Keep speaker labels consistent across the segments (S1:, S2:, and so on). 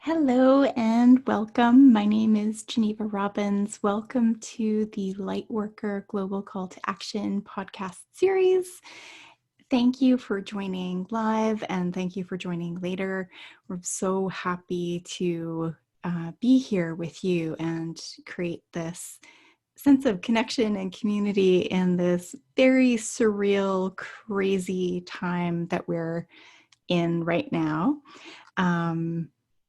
S1: Hello and welcome. My name is Geneva Robbins. Welcome to the Lightworker Global Call to Action podcast series. Thank you for joining live and thank you for joining later. We're so happy to be here with you and create this sense of connection and community in this very surreal, crazy time that we're in right now.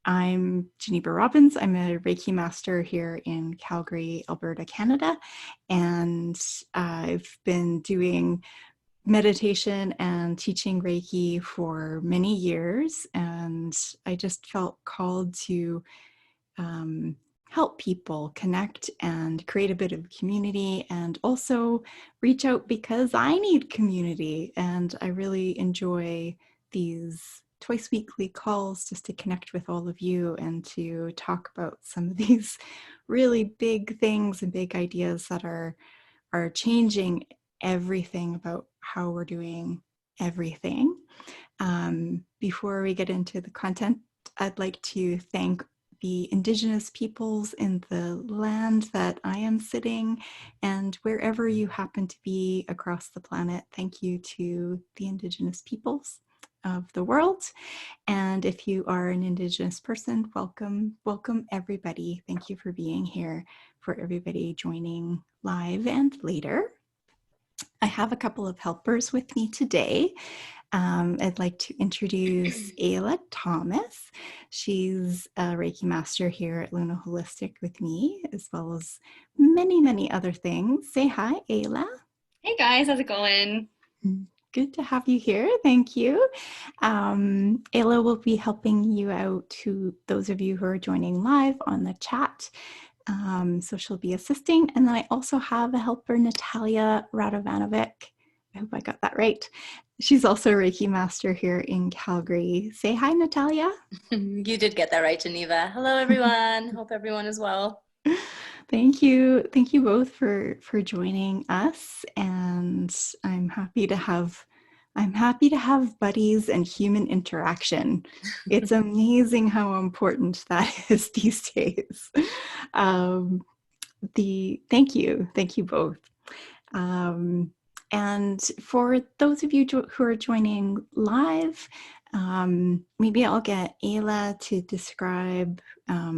S1: I'm Geneva Robbins. I'm a Reiki master here in Calgary, Alberta, Canada, and I've been doing meditation and teaching Reiki for many years, and I just felt called to help people connect and create a bit of community, and also reach out because I need community, and I really enjoy these twice weekly calls just to connect with all of you and to talk about some of these really big things and big ideas that are changing everything about how we're doing everything. Before we get into the content, I'd like to thank the Indigenous peoples in the land that I am sitting, and wherever you happen to be across the planet, thank you to the Indigenous peoples of the world. And if you are an Indigenous person, welcome everybody. Thank you for being here, for everybody joining live and later. I have a couple of helpers with me today. I'd like to introduce Ayla Thomas. She's a Reiki master here at Luna Holistic with me, as well as many, many other things. Say hi, Ayla.
S2: Hey guys, how's it going?
S1: Good to have you here. Thank you. Ayla will be helping you out, to those of you who are joining live on the chat. So she'll be assisting. And then I also have a helper, Natalia Radovanovic. I hope I got that right. She's also a Reiki master here in Calgary. Say hi, Natalia.
S2: You did get that right, Geneva. Hello everyone. Hope everyone is well.
S1: Thank you. Thank you both for joining us. And I'm happy to have buddies and human interaction. It's amazing how important that is these days. Thank you both. And for those of you who are joining live, maybe I'll get Ayla to describe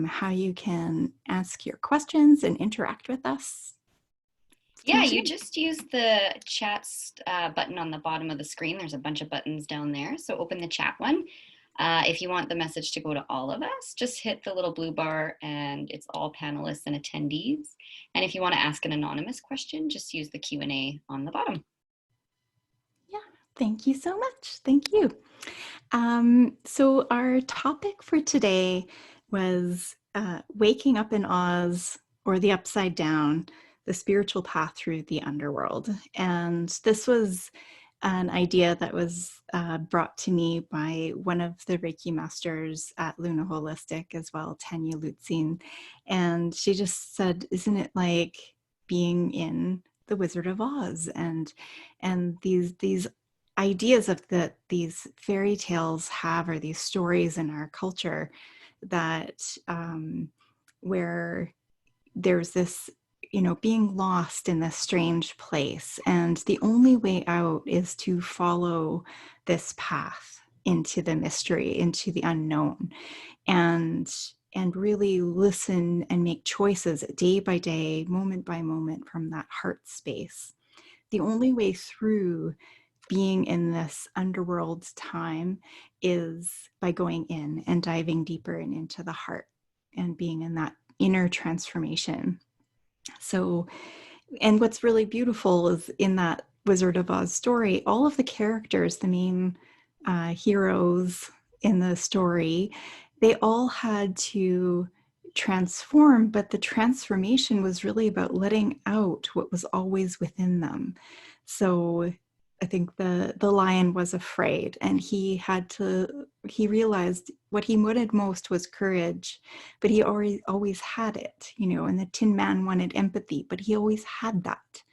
S1: how you can ask your questions and interact with us.
S2: Yeah, you just use the chats button on the bottom of the screen. There's a bunch of buttons down there. So open the chat one. If you want the message to go to all of us, just hit the little blue bar and it's all panelists and attendees. And if you want to ask an anonymous question, just use the Q&A on the bottom.
S1: Yeah, thank you so much. Thank you. So our topic for today was waking up in Oz, or the Upside Down, the spiritual path through the underworld. And this was an idea that was brought to me by one of the Reiki masters at Luna Holistic as well, Tanya Lutzin. And she just said, isn't it like being in the Wizard of Oz? And these ideas of these fairy tales have, or these stories in our culture that where there's this, being lost in this strange place, and the only way out is to follow this path into the mystery, into the unknown, and really listen and make choices day by day, moment by moment, from that heart space. The only way through being in this underworld time is by going in and diving deeper and into the heart and being in that inner transformation. So, and what's really beautiful is in that Wizard of Oz story, all of the characters, the main heroes in the story, they all had to transform, but the transformation was really about letting out what was always within them. So I think the lion was afraid, and he realized what he wanted most was courage, but he always had it, and the Tin Man wanted empathy, but he always had that.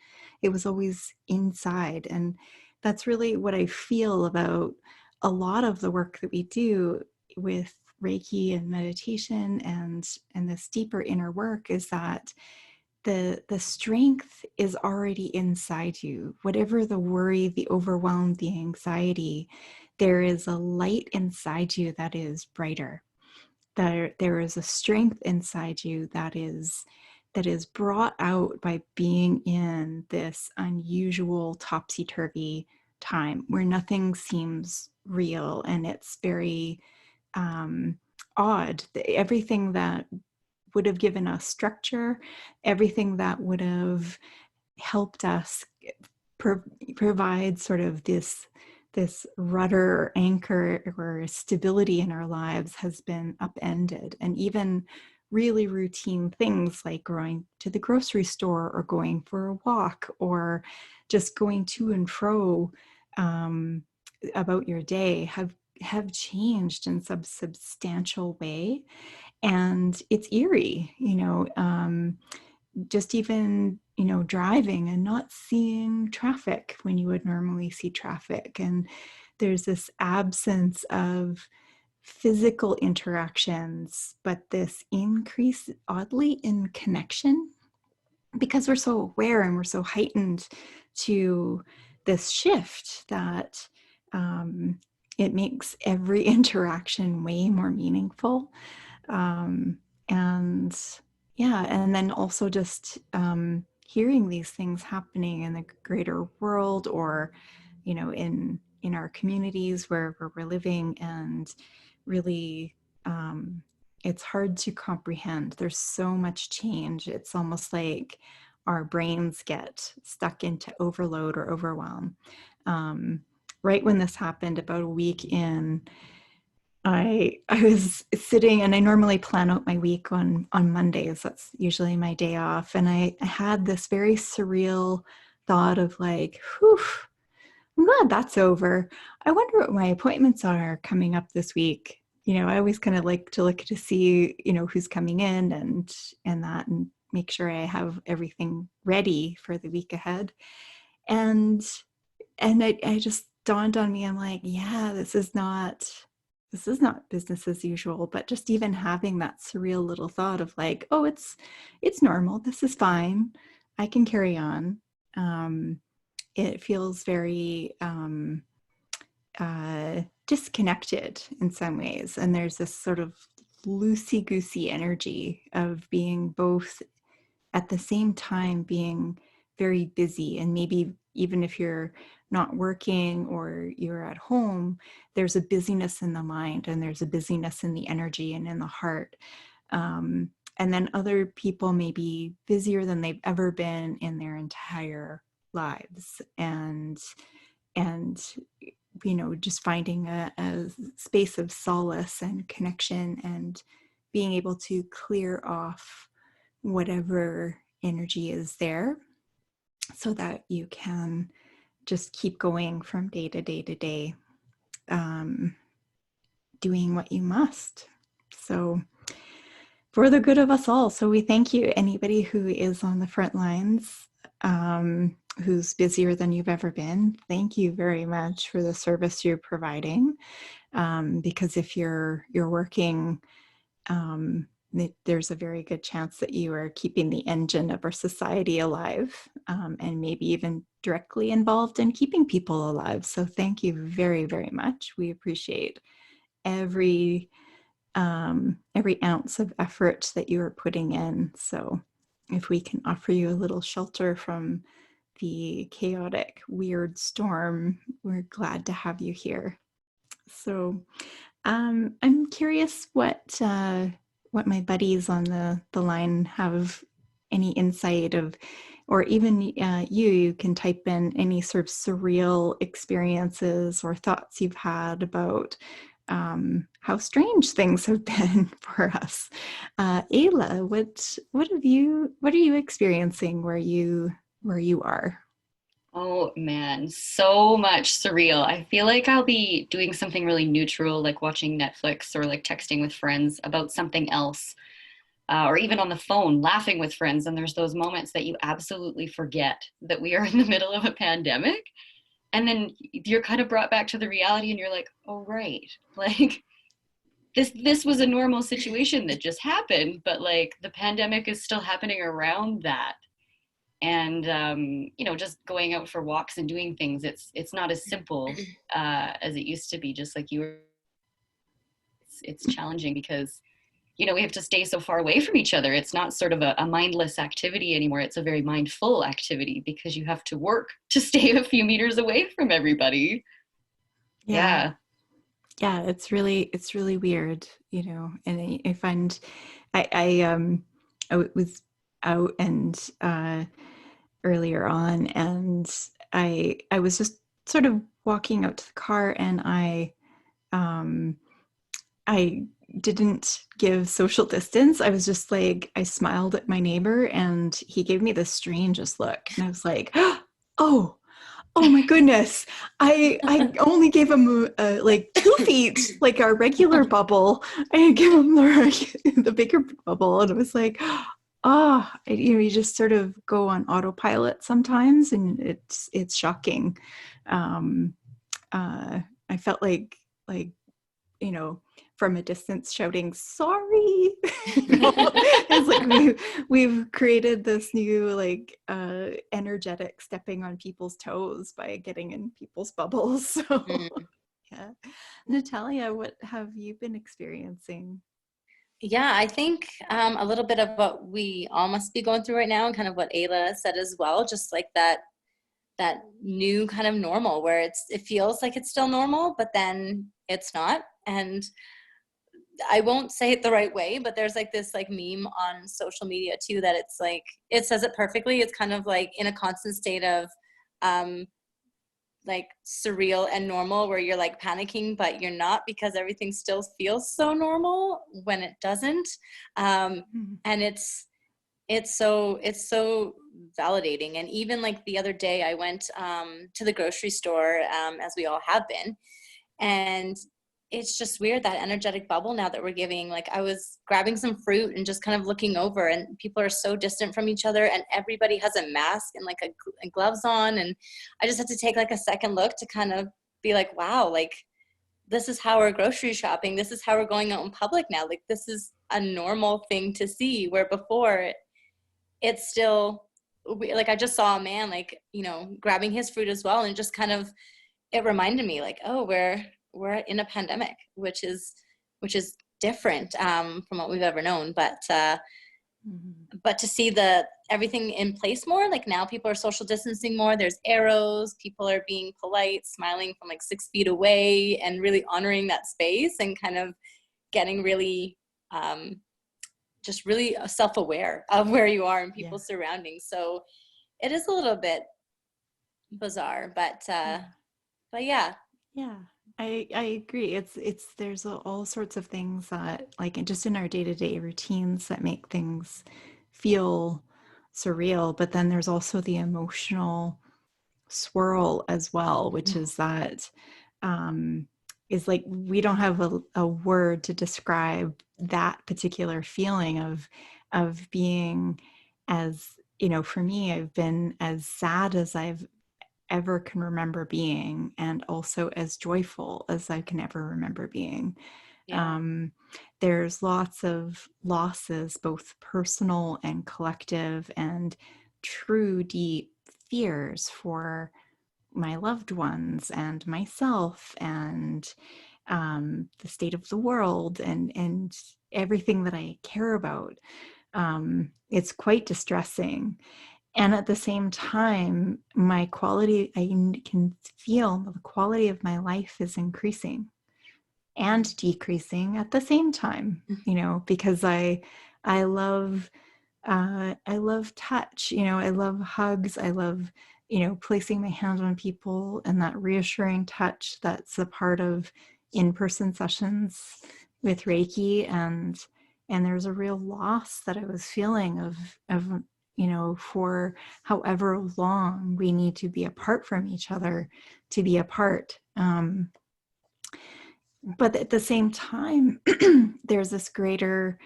S1: It was always inside. And that's really what I feel about a lot of the work that we do with Reiki and meditation and this deeper inner work is that the strength is already inside you. Whatever the worry, the overwhelm, the anxiety, there is a light inside you that is brighter. There is a strength inside you that is brought out by being in this unusual topsy-turvy time where nothing seems real, and it's very odd. Everything that would have given us structure, everything that would have helped us provide sort of this rudder or anchor or stability in our lives has been upended. And even really routine things like going to the grocery store or going for a walk or just going to and fro about your day have changed in some substantial way. And it's eerie, just even, driving and not seeing traffic when you would normally see traffic. And there's this absence of physical interactions, but this increase, oddly, in connection, because we're so aware and we're so heightened to this shift that it makes every interaction way more meaningful. And yeah, and then also just hearing these things happening in the greater world, or in our communities where we're living, and really it's hard to comprehend. There's so much change. It's almost like our brains get stuck into overload or overwhelm. Right when this happened, about a week in, I was sitting, and I normally plan out my week on Mondays. That's usually my day off. And I had this very surreal thought of like, whew, I'm glad that's over. I wonder what my appointments are coming up this week. I always kind of like to look to see, who's coming in and make sure I have everything ready for the week ahead. And I just dawned on me, I'm like, yeah, this is not business as usual. But just even having that surreal little thought of like, oh, it's normal, this is fine, I can carry on. It feels very disconnected in some ways, and there's this sort of loosey-goosey energy of being both at the same time being very busy. And maybe even if you're not working or you're at home, there's a busyness in the mind, and there's a busyness in the energy and in the heart. And then other people may be busier than they've ever been in their entire lives, and just finding a space of solace and connection, and being able to clear off whatever energy is there, so that you can just keep going from day to day to day, doing what you must. So for the good of us all. So we thank you, anybody who is on the front lines, who's busier than you've ever been. Thank you very much for the service you're providing. Because if you're working, there's a very good chance that you are keeping the engine of our society alive, and maybe even directly involved in keeping people alive. So thank you very, very much. We appreciate every ounce of effort that you are putting in. So if we can offer you a little shelter from the chaotic, weird storm, we're glad to have you here. So I'm curious what my buddies on the line have any insight of, or even you can type in any sort of surreal experiences or thoughts you've had about how strange things have been for us. Ayla, what are you experiencing where you are?
S2: Oh man, so much surreal. I feel like I'll be doing something really neutral, like watching Netflix or like texting with friends about something else, or even on the phone laughing with friends. And there's those moments that you absolutely forget that we are in the middle of a pandemic. And then you're kind of brought back to the reality and you're like, oh, right. Like this was a normal situation that just happened, but like the pandemic is still happening around that. And just going out for walks and doing things, it's not as simple as it used to be. Just like you were, it's challenging because we have to stay so far away from each other. It's not sort of a mindless activity anymore. It's a very mindful activity because you have to work to stay a few meters away from everybody.
S1: Yeah.
S2: Yeah.
S1: Yeah, it's really weird, and I find I was out and earlier on, and I was just sort of walking out to the car, and um I didn't give social distance. I was just like, I smiled at my neighbor, and he gave me the strangest look, and I was like, oh, oh my goodness, I only gave him like 2 feet, like our regular bubble. I didn't give him the bigger bubble, and it was like, oh, you just sort of go on autopilot sometimes, and it's shocking. um I felt like you know, from a distance shouting, sorry. It's like we've created this new like energetic stepping on people's toes by getting in people's bubbles. So
S3: Mm.
S1: yeah. Natalia, what have you been experiencing?
S3: Yeah, I think a little bit of what we all must be going through right now, and kind of what Ayla said as well, just like that new kind of normal where it feels like it's still normal, but then it's not. And I won't say it the right way, but there's like this like meme on social media too, that it's like, it says it perfectly. It's kind of like in a constant state of um, like surreal and normal, where you're like panicking, but you're not, because everything still feels so normal when it doesn't. And it's so validating. And even like the other day I went to the grocery store, as we all have been, and it's just weird, that energetic bubble now that we're giving. Like I was grabbing some fruit and just kind of looking over, and people are so distant from each other, and everybody has a mask and like a gloves on, and I just had to take like a second look to kind of be like, wow, like this is how we're grocery shopping, this is how we're going out in public now, like this is a normal thing to see, where before it's still like, I just saw a man like grabbing his fruit as well, and just kind of, it reminded me like, oh, we're in a pandemic, which is different from what we've ever known. But to see the everything in place more, like now people are social distancing more, there's arrows, people are being polite, smiling from like 6 feet away, and really honoring that space, and kind of getting really just really self-aware of where you are and
S1: Yeah.
S3: people's surroundings. So it is a little bit bizarre, but yeah.
S1: Yeah, I agree. It's there's all sorts of things that like just in our day-to-day routines that make things feel surreal, but then there's also the emotional swirl as well, which is that um is like we don't have a word to describe that particular feeling of being, as for me, I've been as sad as I've ever can remember being, and also as joyful as I can ever remember being.
S3: Yeah.
S1: Um, there's lots of losses, both personal and collective, and true deep fears for my loved ones and myself, and the state of the world, and everything that I care about. It's quite distressing. And at the same time, I can feel the quality of my life is increasing and decreasing at the same time, because I love, I love touch, I love hugs. I love, placing my hand on people, and that reassuring touch that's a part of in-person sessions with Reiki. And there's a real loss that I was feeling of for however long we need to be apart from each other to be apart. But at the same time, there's this greater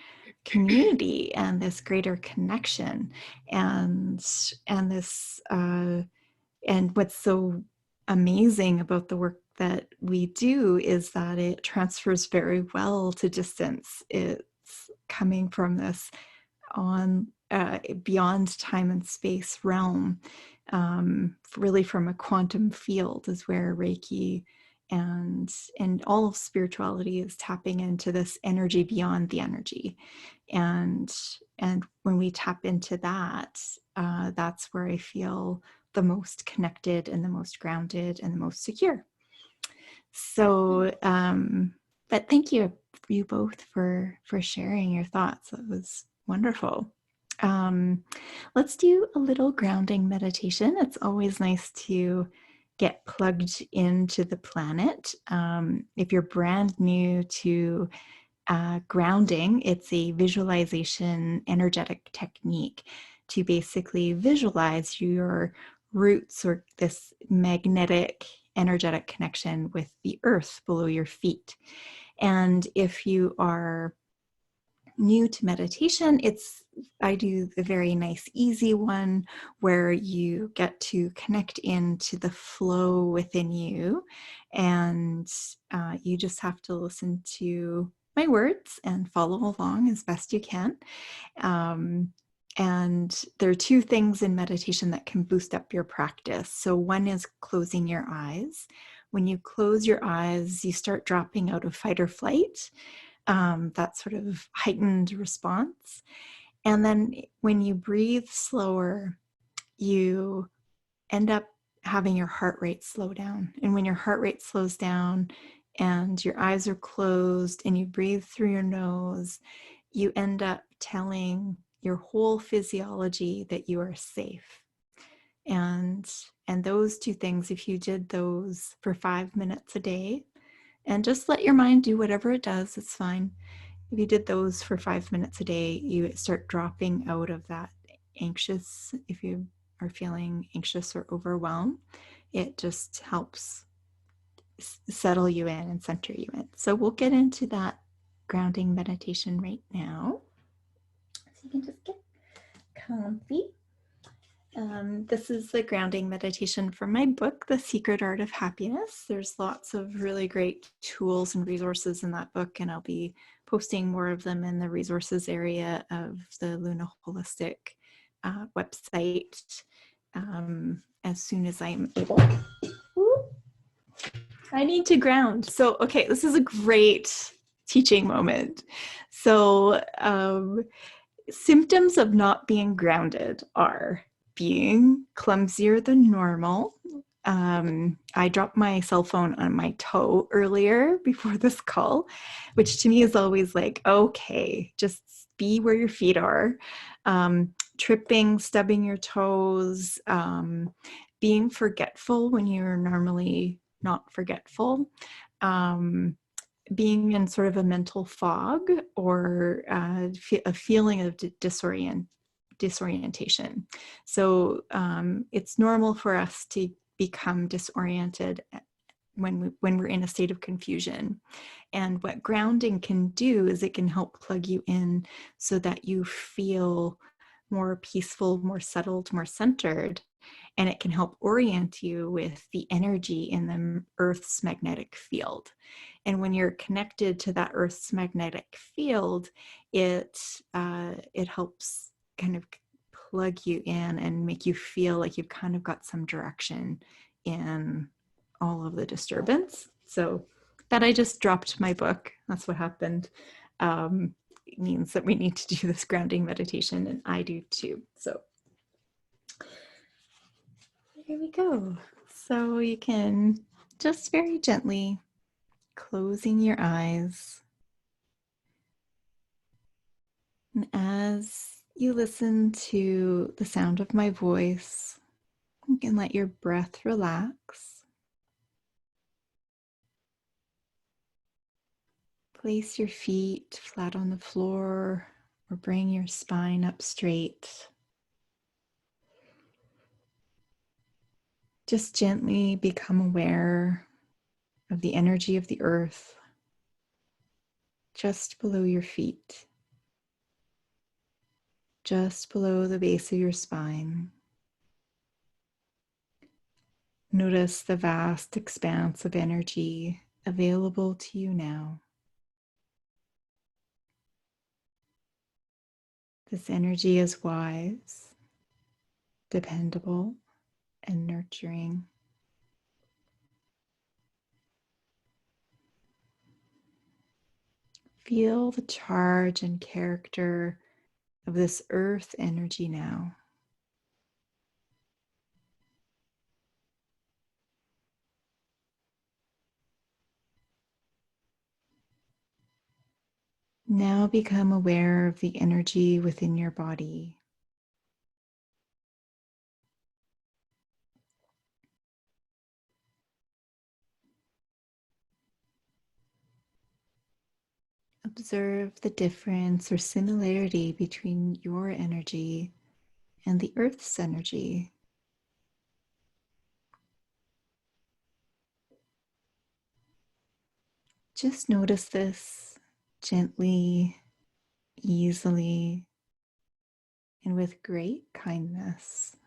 S1: community and this greater connection, and this and what's so amazing about the work that we do is that it transfers very well to distance. It's coming from this on beyond time and space realm, really from a quantum field is where Reiki and all of spirituality is tapping into this energy beyond the energy. And when we tap into that, that's where I feel the most connected and the most grounded and the most secure. So, but thank you both for sharing your thoughts. That was wonderful. Let's do a little grounding meditation. It's always nice to get plugged into the planet. If you're brand new to grounding, it's a visualization energetic technique to basically visualize your roots or this magnetic energetic connection with the earth below your feet. And if you are new to meditation, I do the very nice easy one where you get to connect into the flow within you, and you just have to listen to my words and follow along as best you can. And there are two things in meditation that can boost up your practice. So one is closing your eyes. When you close your eyes, you start dropping out of fight or flight, that sort of heightened response. And then when you breathe slower, you end up having your heart rate slow down. And when your heart rate slows down and your eyes are closed and you breathe through your nose, you end up telling your whole physiology that you are safe. And those two things, if you did those for 5 minutes a day, and just let your mind do whatever it does, it's fine. If you did those for 5 minutes a day, you start dropping out of that anxious, if you are feeling anxious or overwhelmed, it just helps settle you in and center you in. So we'll get into that grounding meditation right now. So you can just get comfy. This is the grounding meditation from my book, The Secret Art of Happiness. There's lots of really great tools and resources in that book, and I'll be posting more of them in the resources area of the Luna Holistic website as soon as I'm able. Ooh. I need to ground. So, okay, this is a great teaching moment. So, symptoms of not being grounded are being clumsier than normal. I dropped my cell phone on my toe earlier before this call, which to me is always like, okay, just be where your feet are. Tripping, stubbing your toes, being forgetful when you're normally not forgetful. Being in sort of a mental fog or a feeling of disorientation. So it's normal for us to become disoriented when we're in a state of confusion. And what grounding can do is it can help plug you in so that you feel more peaceful, more settled, more centered. And it can help orient you with the energy in the Earth's magnetic field. And when you're connected to that Earth's magnetic field, it helps kind of plug you in and make you feel like you've kind of got some direction in all of the disturbance. So that I just dropped my book. That's what happened. It means that we need to do this grounding meditation, and I do too. So here we go. So you can just very gently closing your eyes. And as you listen to the sound of my voice, you can let your breath relax. Place your feet flat on the floor or bring your spine up straight. Just gently become aware of the energy of the earth just below your feet, just below the base of your spine. Notice the vast expanse of energy available to you now. This energy is wise, dependable, and nurturing. Feel the charge and character of this earth energy now. Now become aware of the energy within your body. Observe the difference or similarity between your energy and the earth's energy. Just notice this gently, easily, and with great kindness.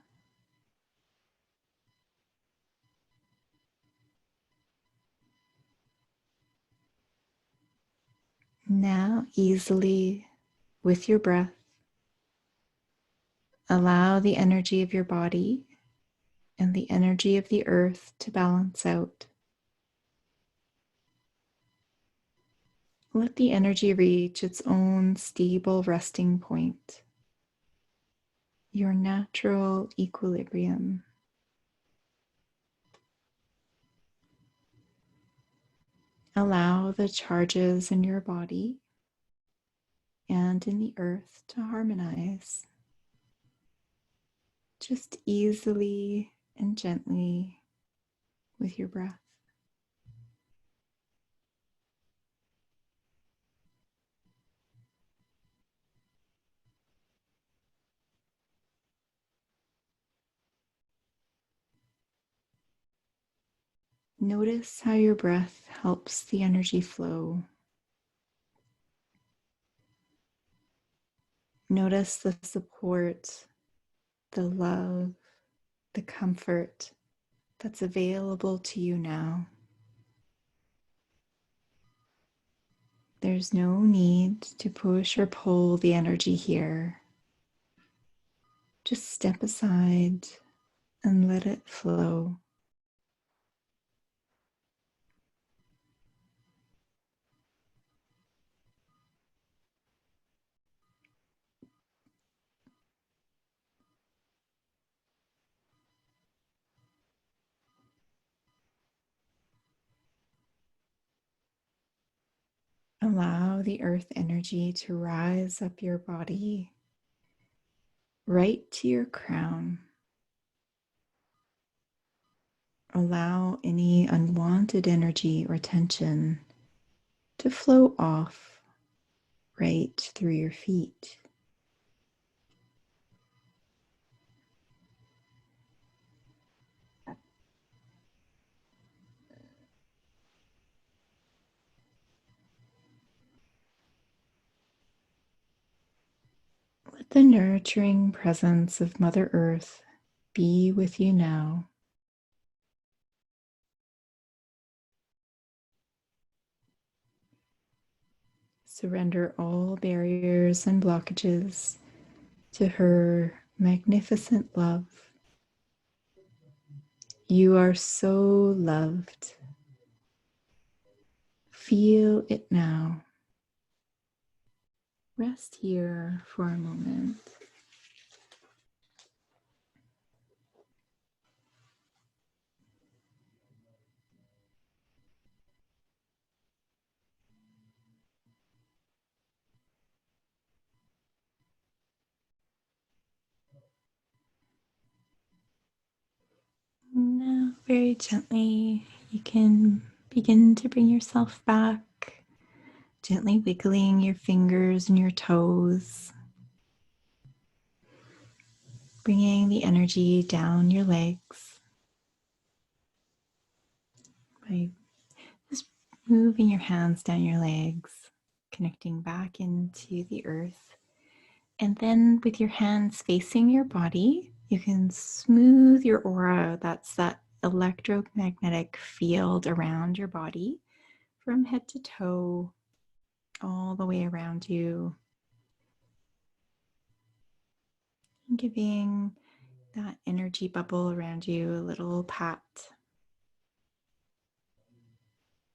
S1: Now, easily, with your breath, allow the energy of your body and the energy of the earth to balance out. Let the energy reach its own stable resting point, your natural equilibrium. Allow the charges in your body and in the earth to harmonize, just easily and gently with your breath. Notice how your breath helps the energy flow. Notice the support, the love, the comfort that's available to you now. There's no need to push or pull the energy here. Just step aside and let it flow. Allow the earth energy to rise up your body, right to your crown. Allow any unwanted energy or tension to flow off right through your feet. Let the nurturing presence of Mother Earth be with you now. Surrender all barriers and blockages to her magnificent love. You are so loved. Feel it now. Rest here for a moment. Now, very gently, you can begin to bring yourself back, gently wiggling your fingers and your toes, bringing the energy down your legs by just moving your hands down your legs, connecting back into the earth. And then with your hands facing your body, you can smooth your aura. That's that electromagnetic field around your body from head to toe, all the way around you, and giving that energy bubble around you a little pat,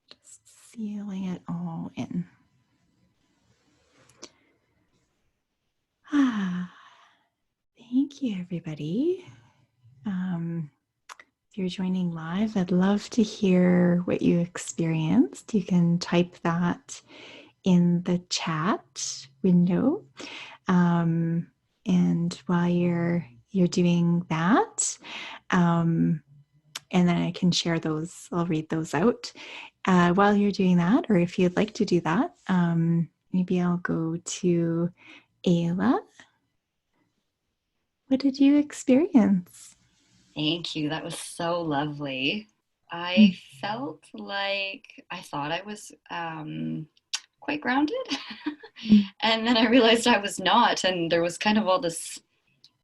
S1: just sealing it all in. Thank you, everybody. If you're joining live, I'd love to hear what you experienced. You can type that in the chat window. And while you're doing that, and then I can share those, I'll read those out. While you're doing that, or if you'd like to do that, maybe I'll go to Ayla. What did you experience?
S2: Thank you. That was so lovely. I felt like I thought I was quite grounded. And then I realized I was not. And there was kind of all this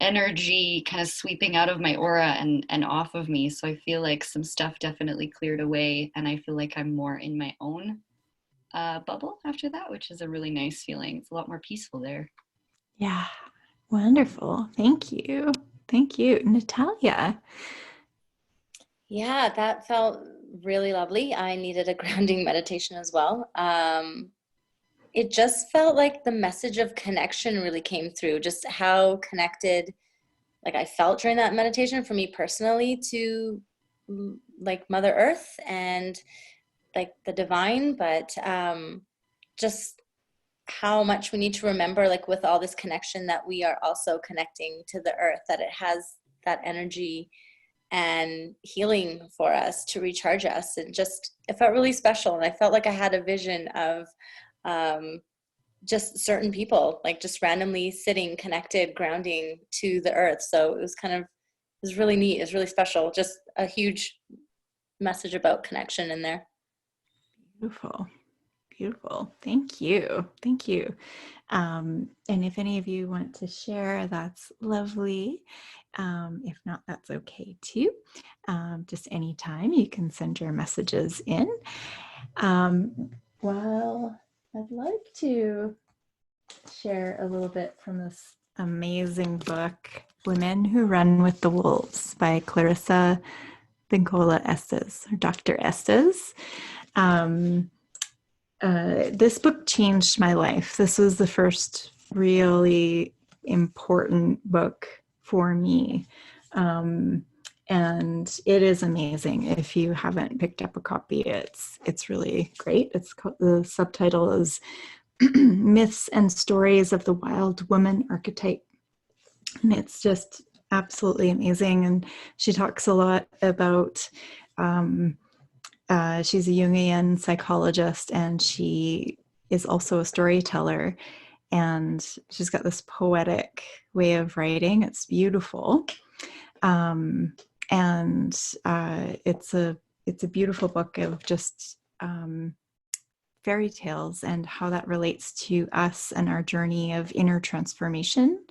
S2: energy kind of sweeping out of my aura and off of me. So I feel like some stuff definitely cleared away. And I feel like I'm more in my own bubble after that, which is a really nice feeling. It's a lot more peaceful there.
S1: Yeah, wonderful. Thank you. Thank you, Natalia.
S3: Yeah, that felt really lovely. I needed a grounding meditation as well. It just felt like the message of connection really came through, just how connected like I felt during that meditation for me personally to like Mother Earth and like the divine, but just how much we need to remember, like with all this connection, that we are also connecting to the earth, that it has that energy and healing for us to recharge us. And just, it felt really special. And I felt like I had a vision of just certain people, like just randomly sitting, connected, grounding to the earth. So it was kind of, it was really neat. It was really special. Just a huge message about connection in there.
S1: Beautiful. Beautiful. Thank you. Thank you. And if any of you want to share, that's lovely. If not, that's okay too. Just anytime you can send your messages in. Well, I'd like to share a little bit from this amazing book, Women Who Run with the Wolves by Clarissa Pinkola Estes, or Dr. Estes. This book changed my life. This was the first really important book for me. And it is amazing. If you haven't picked up a copy, it's really great. The subtitle is Myths and Stories of the Wild Woman Archetype. And it's just absolutely amazing. And she talks a lot about, she's a Jungian psychologist, and she is also a storyteller. And she's got this poetic way of writing. It's beautiful. And it's a beautiful book of just fairy tales and how that relates to us and our journey of inner transformation.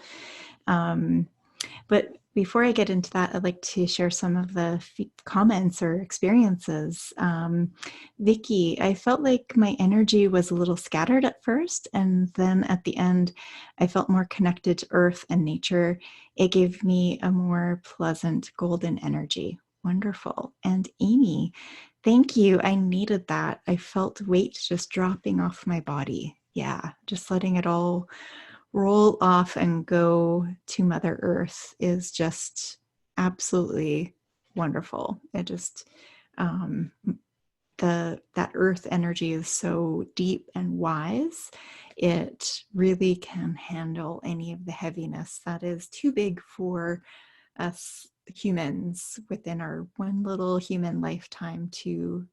S1: But before I get into that, I'd like to share some of the comments or experiences. Vicky, I felt like my energy was a little scattered at first, and then at the end, I felt more connected to earth and nature. It gave me a more pleasant golden energy. Wonderful. And Amy, thank you. I needed that. I felt weight just dropping off my body. Yeah, just letting it all roll off and go to Mother Earth is just absolutely wonderful. It just that earth energy is so deep and wise. It really can handle any of the heaviness that is too big for us humans within our one little human lifetime to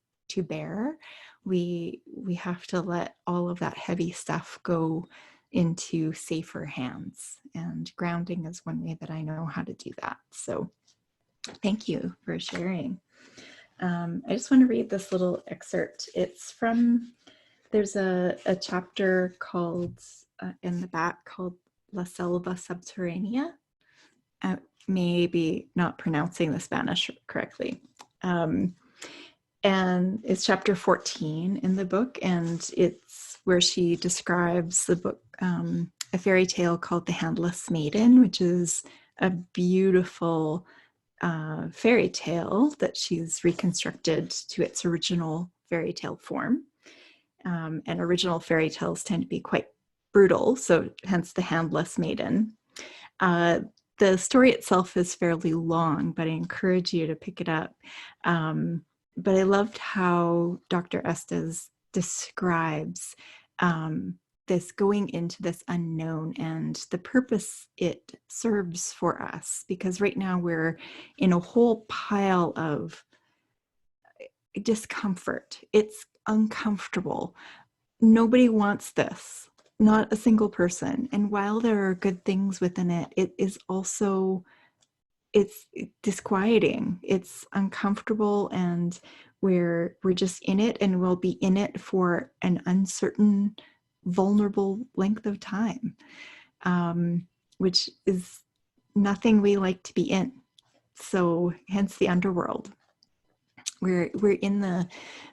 S1: bear. We have to let all of that heavy stuff go into safer hands, and grounding is one way that I know how to do that. So thank you for sharing. I just want to read this little excerpt. It's from, there's a chapter called in the back called La Selva Subterránea. Maybe not pronouncing the Spanish correctly. And it's chapter 14 in the book, and it's where she describes the book, a fairy tale called The Handless Maiden, which is a beautiful fairy tale that she's reconstructed to its original fairy tale form. And original fairy tales tend to be quite brutal, so hence The Handless Maiden. The story itself is fairly long, but I encourage you to pick it up. But I loved how Dr. Estes describes this going into this unknown and the purpose it serves for us. Because right now we're in a whole pile of discomfort. It's uncomfortable. Nobody wants this, not a single person. And while there are good things within it, it is also, it's disquieting. It's uncomfortable, and we're just in it, and we'll be in it for an uncertain, vulnerable length of time, which is nothing we like to be in. So hence the underworld. We're in the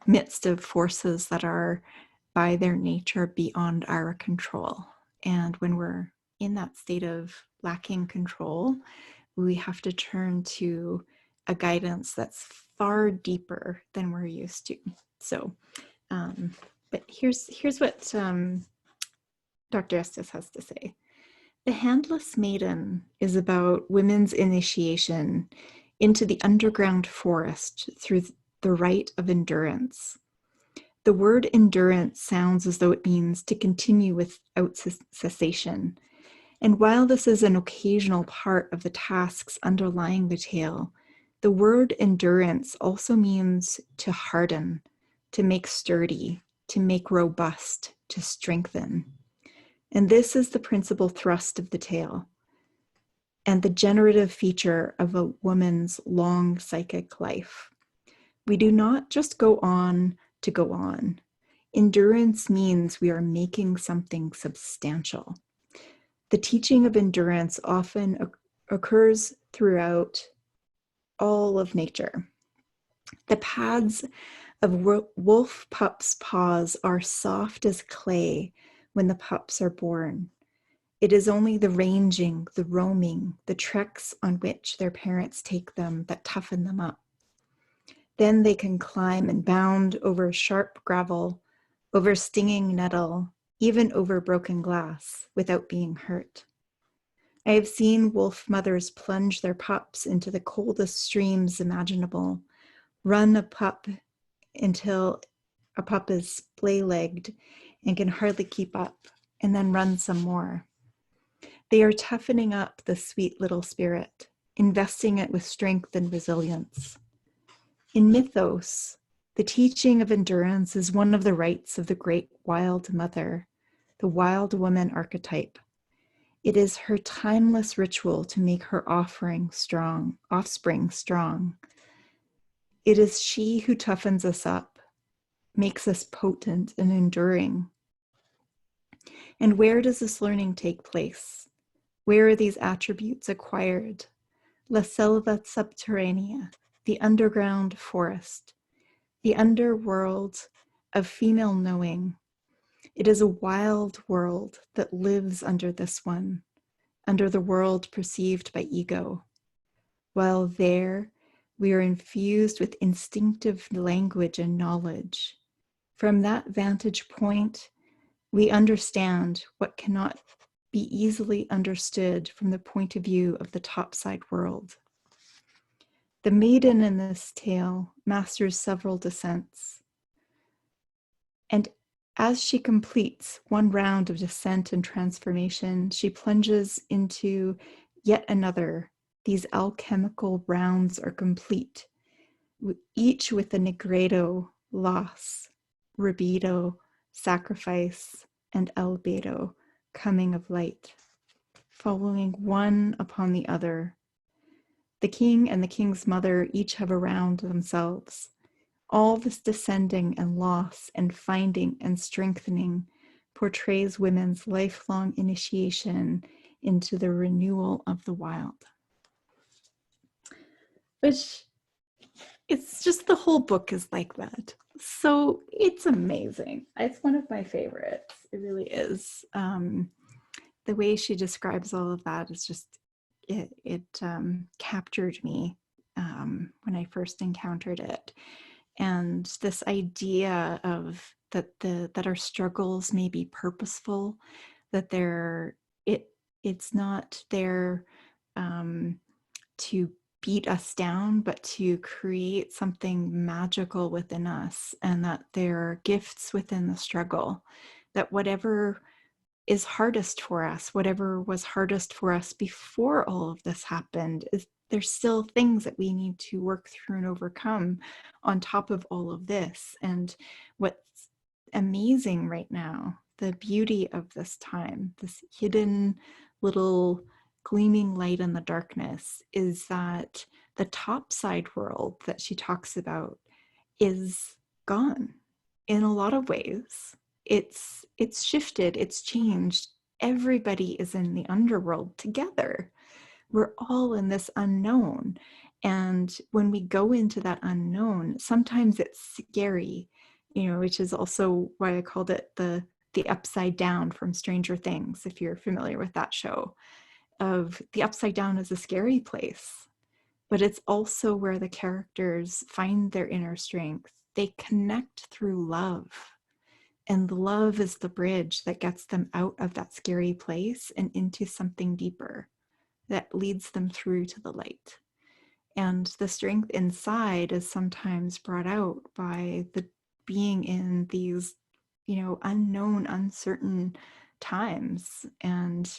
S1: midst of forces that are by their nature beyond our control. And when we're in that state of lacking control, we have to turn to a guidance that's far deeper than we're used to. So, but here's what Dr. Estes has to say. The Handless Maiden is about women's initiation into the underground forest through the rite of endurance. The word endurance sounds as though it means to continue without cessation. And while this is an occasional part of the tasks underlying the tale, the word endurance also means to harden, to make sturdy, to make robust, to strengthen. And this is the principal thrust of the tale, and the generative feature of a woman's long psychic life. We do not just go on to go on. Endurance means we are making something substantial. The teaching of endurance often occurs throughout all of nature. The pads of wolf pups' paws are soft as clay when the pups are born. It is only the ranging, the roaming, the treks on which their parents take them that toughen them up. Then they can climb and bound over sharp gravel, over stinging nettle, even over broken glass without being hurt. I have seen wolf mothers plunge their pups into the coldest streams imaginable, run a pup until a pup is splay-legged and can hardly keep up, and then run some more. They are toughening up the sweet little spirit, investing it with strength and resilience. In mythos, the teaching of endurance is one of the rites of the great wild mother, the wild woman archetype. It is her timeless ritual to make her offspring strong. It is she who toughens us up, makes us potent and enduring. And where does this learning take place? Where are these attributes acquired? La selva subterranea, the underground forest, the underworld of female knowing. It is a wild world that lives under this one, under the world perceived by ego. While there, we are infused with instinctive language and knowledge. From that vantage point, we understand what cannot be easily understood from the point of view of the topside world. The maiden in this tale masters several descents. And as she completes one round of descent and transformation, she plunges into yet another. These alchemical rounds are complete, each with a negredo, loss, libido, sacrifice, and albedo, coming of light, following one upon the other. The king and the king's mother each have a round themselves. All this descending and loss and finding and strengthening portrays women's lifelong initiation into the renewal of the wild. Which it's just the whole book is like that. So it's amazing. It's one of my favorites. It really is. The way she describes all of that is just, it captured me when I first encountered it. And this idea of that our struggles may be purposeful, that it's not there to beat us down, but to create something magical within us, and that there are gifts within the struggle, that whatever is hardest for us, whatever was hardest for us before all of this happened, is there's still things that we need to work through and overcome on top of all of this. And what's amazing right now, the beauty of this time, this hidden little gleaming light in the darkness, is that the topside world that she talks about is gone in a lot of ways. It's shifted, it's changed. Everybody is in the underworld together. We're all in this unknown. And when we go into that unknown, sometimes it's scary, which is also why I called it the upside down from Stranger Things, if you're familiar with that show. Of the upside down is a scary place, but it's also where the characters find their inner strength. They connect through love. And love is the bridge that gets them out of that scary place and into something deeper that leads them through to the light. And the strength inside is sometimes brought out by the being in these, unknown, uncertain times. And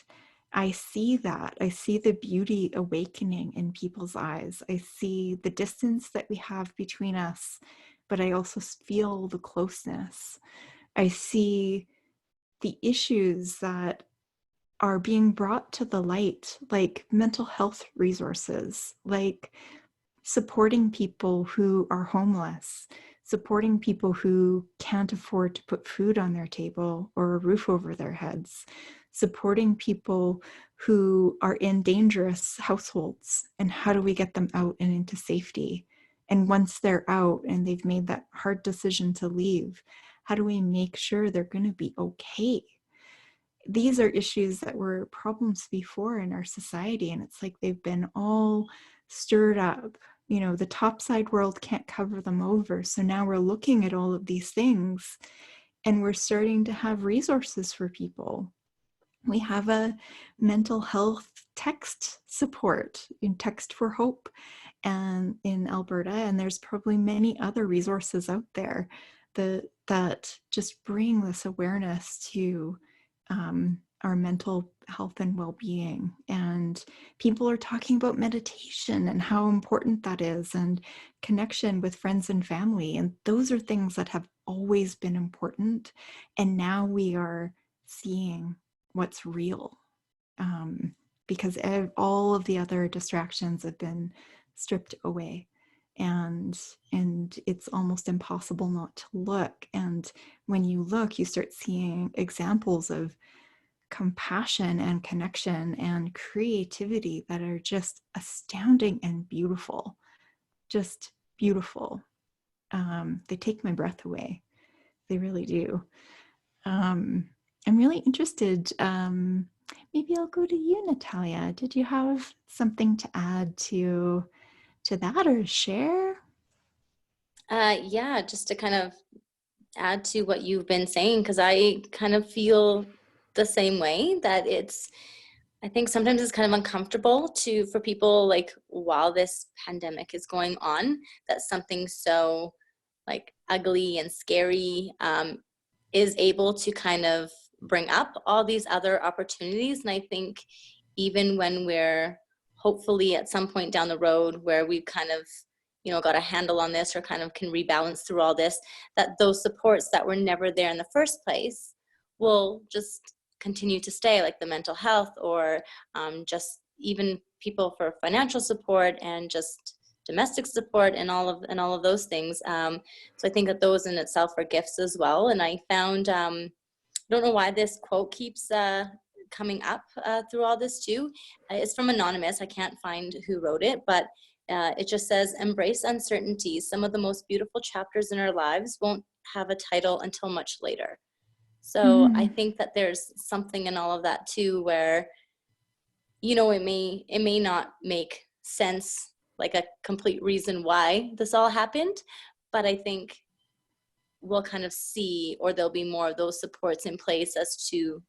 S1: I see that. I see the beauty awakening in people's eyes. I see the distance that we have between us, but I also feel the closeness. I see the issues that are being brought to the light, like mental health resources, like supporting people who are homeless, supporting people who can't afford to put food on their table or a roof over their heads, supporting people who are in dangerous households, and how do we get them out and into safety? And once they're out and they've made that hard decision to leave, how do we make sure they're going to be okay? These are issues that were problems before in our society, and it's like they've been all stirred up. The topside world can't cover them over. So now we're looking at all of these things, and we're starting to have resources for people. We have a mental health text support in Text for Hope and in Alberta, and there's probably many other resources out there that just bring this awareness to our mental health and well-being. And people are talking about meditation and how important that is, and connection with friends and family. And those are things that have always been important. And now we are seeing what's real, because all of the other distractions have been stripped away. And it's almost impossible not to look. And when you look, you start seeing examples of compassion and connection and creativity that are just astounding and beautiful. Just beautiful. They take my breath away. They really do. I'm really interested. Maybe I'll go to you, Natalia. Did you have something to add to that, or share?
S3: Yeah, just to kind of add to what you've been saying, because I kind of feel the same way, that I think sometimes it's kind of uncomfortable for people, like, while this pandemic is going on, that something so like ugly and scary is able to kind of bring up all these other opportunities. And I think even when we're hopefully at some point down the road where we've kind of, got a handle on this, or kind of can rebalance through all this, that those supports that were never there in the first place will just continue to stay, like the mental health, or just even people for financial support and just domestic support and all of those things. So I think that those in itself are gifts as well. And I found, I don't know why this quote keeps coming up through all this too. It's from Anonymous. I can't find who wrote it, but It just says, embrace uncertainty. Some of the most beautiful chapters in our lives won't have a title until much later. So I think that there's something in all of that too, where, you know, it may not make sense, like a complete reason why this all happened, but I think we'll kind of see, or there'll be more of those supports in place as to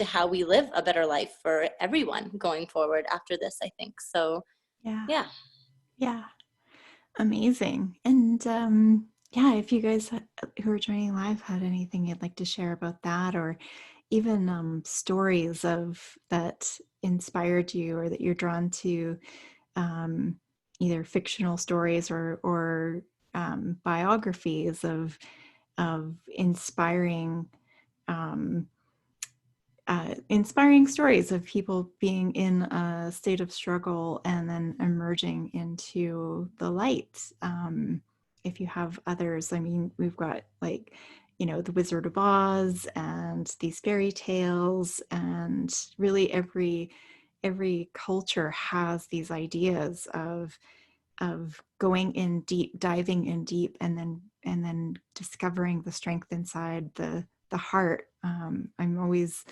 S3: how we live a better life for everyone going forward after this, I think. So
S1: Yeah.
S3: yeah.
S1: Yeah. Amazing. And yeah, if you guys who are joining live had anything you'd like to share about that, or even stories of that inspired you or that you're drawn to, either fictional stories or biographies of um, inspiring stories of people being in a state of struggle and then emerging into the light. If you have others, I mean, we've got like, you know, the Wizard of Oz and these fairy tales, and really every culture has these ideas of going in deep, diving in deep, and then discovering the strength inside the heart. I'm always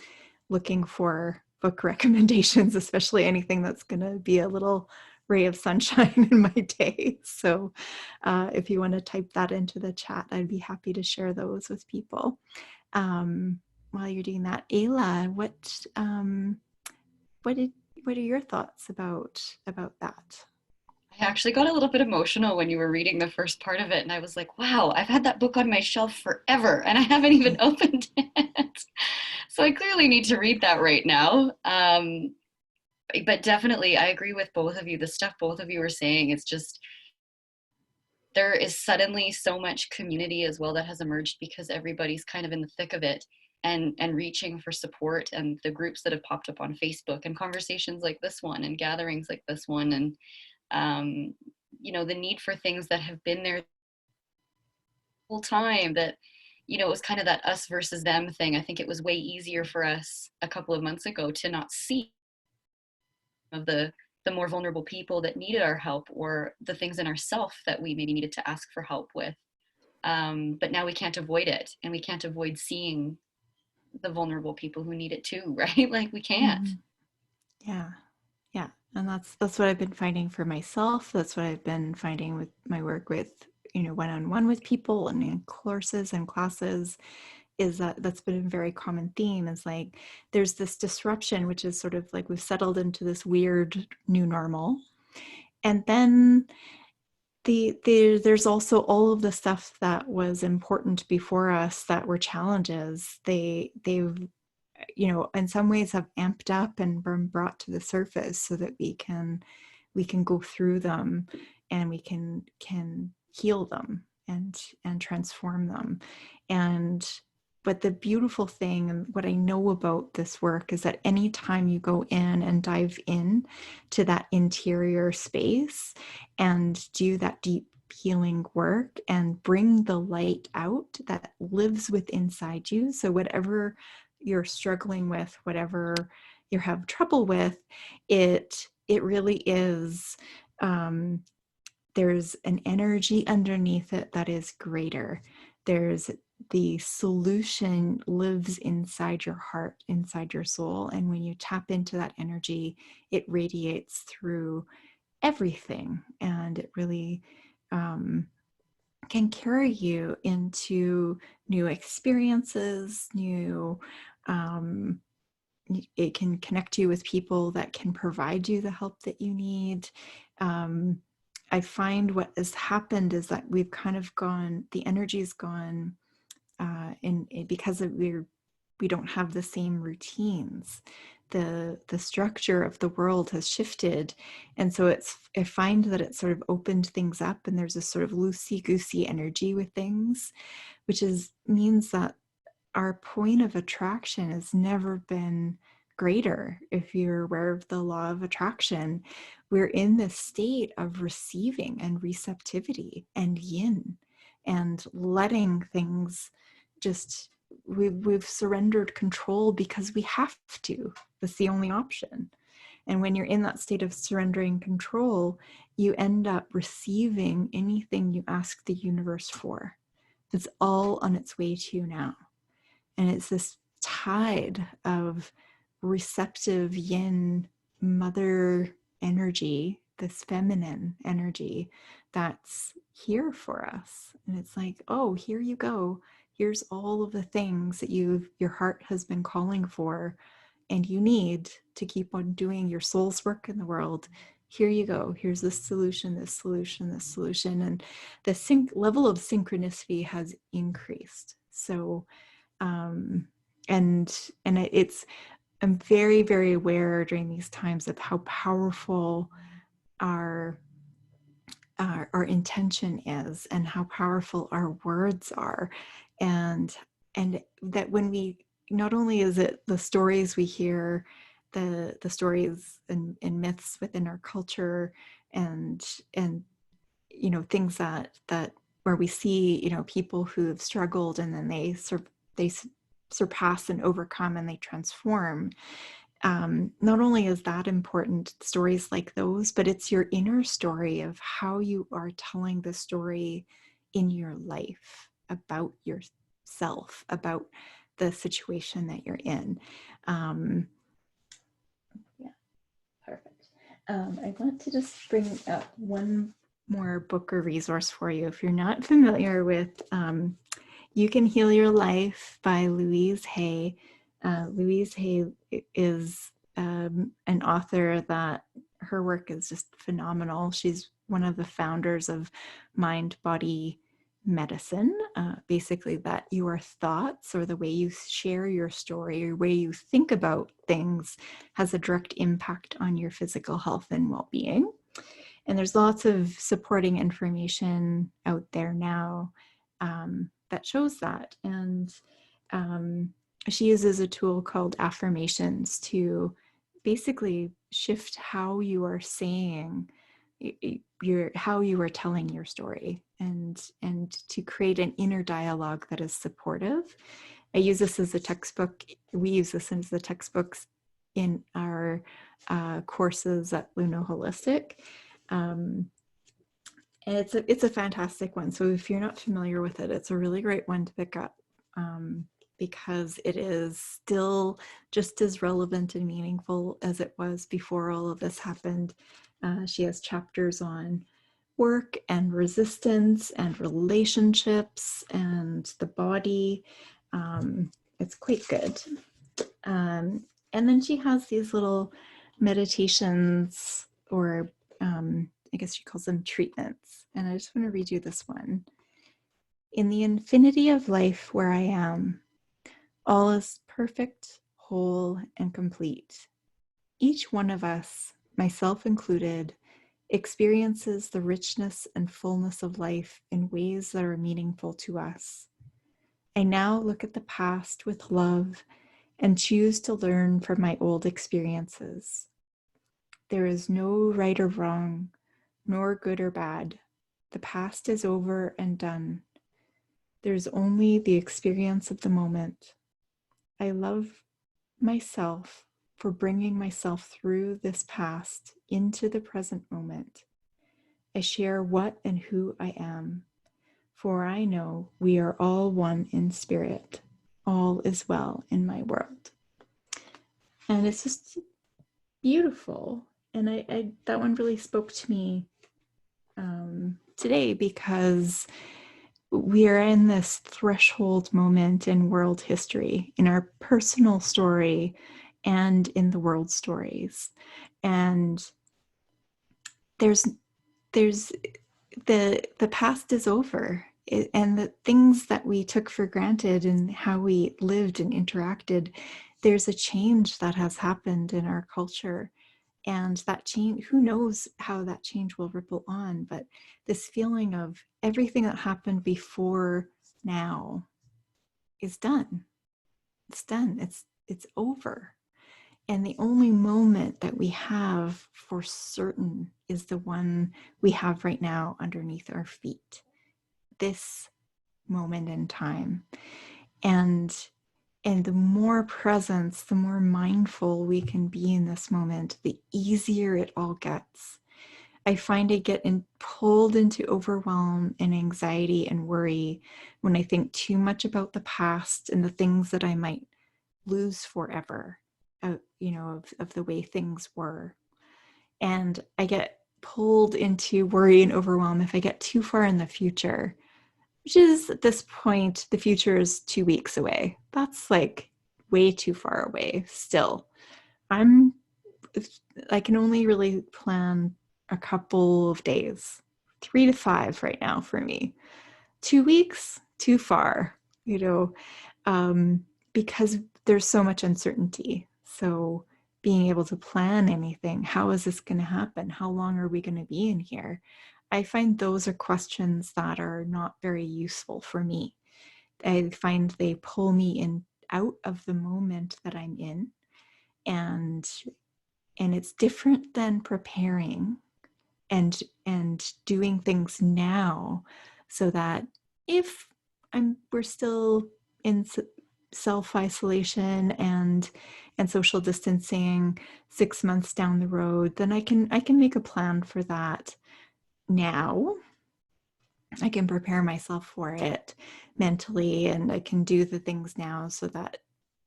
S1: looking for book recommendations, especially anything that's going to be a little ray of sunshine in my day. So if you want to type that into the chat, I'd be happy to share those with people. While you're doing that, Ayla, what did what are your thoughts about that?
S2: I actually got a little bit emotional when you were reading the first part of it, and I was like, wow, I've had that book on my shelf forever, and I haven't even opened it. So I clearly need to read that right now. But definitely, I agree with both of you. The stuff both of you were saying, it's just, there is suddenly so much community as well that has emerged because everybody's kind of in the thick of it and reaching for support, and the groups that have popped up on Facebook and conversations like this one and gatherings like this one, and um, you know, the need for things that have been there the whole time, that, you know, it was kind of that us versus them thing. I think it was way easier for us a couple of months ago to not see of the more vulnerable people that needed our help, or the things in ourself that we maybe needed to ask for help with. But now we can't avoid it, and we can't avoid seeing the vulnerable people who need it too, right? Like we can't.
S1: Mm-hmm. Yeah. Yeah. And that's what I've been finding for myself. That's what I've been finding with my work with, you know, one-on-one with people and in courses and classes, is that that's been a very common theme, is like there's this disruption, which is sort of like we've settled into this weird new normal. And then there's also all of the stuff that was important before us that were challenges. They've, you know, in some ways have amped up and been brought to the surface so that we can go through them, and we can heal them and transform them. And but the beautiful thing, and what I know about this work, is that anytime you go in and dive in to that interior space and do that deep healing work and bring the light out that lives within inside you, so whatever you're struggling with, whatever you have trouble with, it really is, there's an energy underneath it that is greater. There's the solution lives inside your heart, inside your soul. And when you tap into that energy, it radiates through everything. And it really can carry you into new experiences, it can connect you with people that can provide you the help that you need. Um, I find what has happened is that we've kind of gone, the energy's gone, because we don't have the same routines. The structure of the world has shifted, and so I find that it's sort of opened things up, and there's this sort of loosey goosey energy with things, which means that our point of attraction has never been greater. If you're aware of the law of attraction, we're in this state of receiving and receptivity and yin, and letting things just, we've surrendered control because we have to. That's the only option. And when you're in that state of surrendering control, you end up receiving anything you ask the universe for. It's all on its way to you now. And it's this tide of receptive yin mother energy, this feminine energy that's here for us. And it's like, oh, here you go. Here's all of the things that your heart has been calling for and you need to keep on doing your soul's work in the world. Here you go. Here's this solution, this solution, this solution. And the level of synchronicity has increased. So it's I'm very, very aware during these times of how powerful our intention is and how powerful our words are, and that when we, not only is it the stories we hear, the stories and myths within our culture, and things that where we see people who have struggled and then they surpass and overcome and they transform. Not only is that important, stories like those, but it's your inner story of how you are telling the story in your life about yourself, about the situation that you're in. Yeah, perfect. I want to just bring up one more book or resource for you. If you're not familiar with You Can Heal Your Life by Louise Hay. Louise Hay is an author that her work is just phenomenal. She's one of the founders of mind body medicine, basically that your thoughts or the way you share your story or way you think about things has a direct impact on your physical health and well-being. And there's lots of supporting information out there now that shows that. And she uses a tool called affirmations to basically shift how you are saying how you are telling your story, and to create an inner dialogue that is supportive. I use this as a textbook. We use this as the textbooks in our courses at Luno Holistic. And it's a fantastic one. So if you're not familiar with it, it's a really great one to pick up, because it is still just as relevant and meaningful as it was before all of this happened. She has chapters on work and resistance and relationships and the body. It's quite good. And then she has these little meditations, or I guess she calls them treatments. And I just want to read you this one. In the infinity of life where I am, all is perfect, whole, and complete. Each one of us, myself included, experiences the richness and fullness of life in ways that are meaningful to us. I now look at the past with love and choose to learn from my old experiences. There is no right or wrong, nor good or bad. The past is over and done. There's only the experience of the moment. I love myself for bringing myself through this past into the present moment. I share what and who I am, for I know we are all one in spirit. All is well in my world. And it's just beautiful. And I that one really spoke to me today, because we are in this threshold moment in world history, in our personal story and in the world stories. And there's the past is over, and the things that we took for granted and how we lived and interacted, there's a change that has happened in our culture. And that change, who knows how that change will ripple on, but this feeling of everything that happened before now is done. It's done. It's over. And the only moment that we have for certain is the one we have right now underneath our feet, this moment in time. And And the more presence, the more mindful we can be in this moment, the easier it all gets. I find I get pulled into overwhelm and anxiety and worry when I think too much about the past and the things that I might lose forever, of the way things were. And I get pulled into worry and overwhelm if I get too far in the future, which is at this point, the future is 2 weeks away. That's like way too far away still. I'm I can only really plan a couple of days, 3 to 5 right now for me. 2 weeks, too far, because there's so much uncertainty. So being able to plan anything, how is this going to happen? How long are we going to be in here? I find those are questions that are not very useful for me. I find they pull me in out of the moment that I'm in, and it's different than preparing and doing things now, so that if we're still in self-isolation and social distancing 6 months down the road, then I can make a plan for that now. I can prepare myself for it mentally, and I can do the things now so that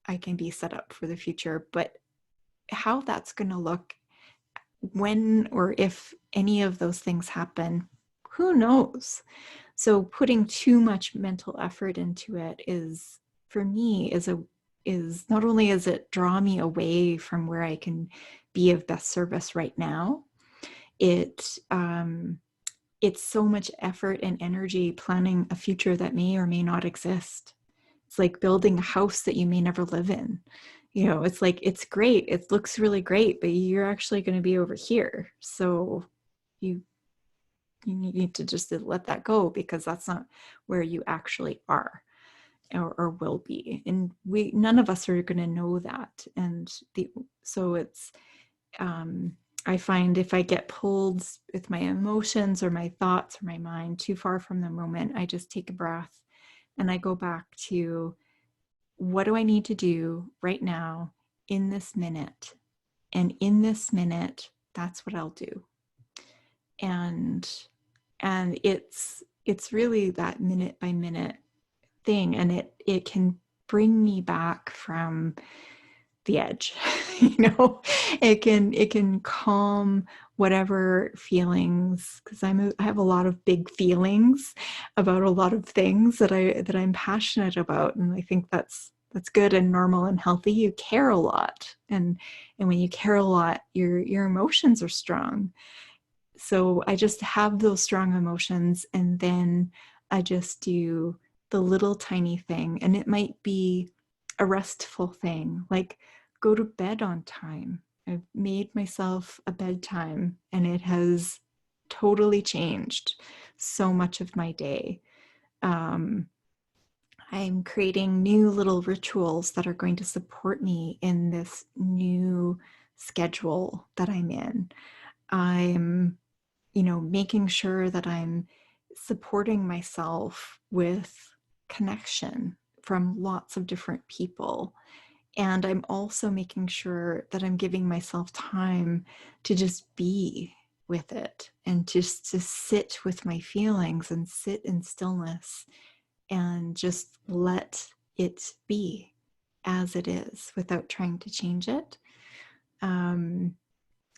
S1: I can be set up for the future. But how that's going to look when or if any of those things happen, who knows? So putting too much mental effort into it is, for me, is not only does it draw me away from where I can be of best service right now, it's so much effort and energy planning a future that may or may not exist. It's like building a house that you may never live in. It's like, it's great, it looks really great, but you're actually going to be over here. So you need to just let that go, because that's not where you actually are or will be. And none of us are going to know that. And so it's, I find if I get pulled with my emotions or my thoughts or my mind too far from the moment, I just take a breath and I go back to, what do I need to do right now in this minute? And in this minute, that's what I'll do. And it's really that minute by minute thing, and it can bring me back from the edge. It can calm whatever feelings, because I have a lot of big feelings about a lot of things that I'm passionate about, and I think that's good and normal and healthy. You care a lot, and when you care a lot, your emotions are strong. So I just have those strong emotions, and then I just do the little tiny thing, and it might be a restful thing, like go to bed on time. I've made myself a bedtime, and it has totally changed so much of my day. I'm creating new little rituals that are going to support me in this new schedule that I'm in. I'm making sure that I'm supporting myself with connection from lots of different people. And I'm also making sure that I'm giving myself time to just be with it, and just to sit with my feelings and sit in stillness and just let it be as it is without trying to change it.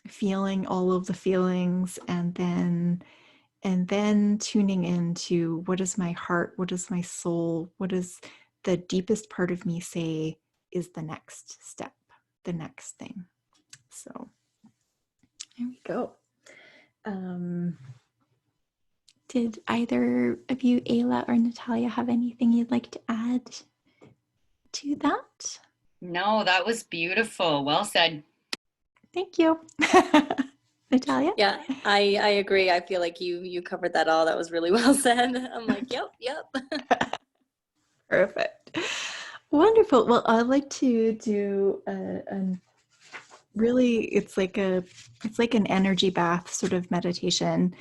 S1: Feeling all of the feelings, and then tuning into, what is my heart, what is my soul, what is the deepest part of me say is the next step, the next thing. So there we go. Did either of you, Ayla or Natalia, have anything you'd like to add to that?
S2: No, that was beautiful. Well said.
S1: Thank you. Natalia?
S3: Yeah, I agree. I feel like you covered that all. That was really well said. I'm like, yep.
S1: Perfect. Wonderful. Well, I'd like to do a really, it's like an energy bath sort of meditation.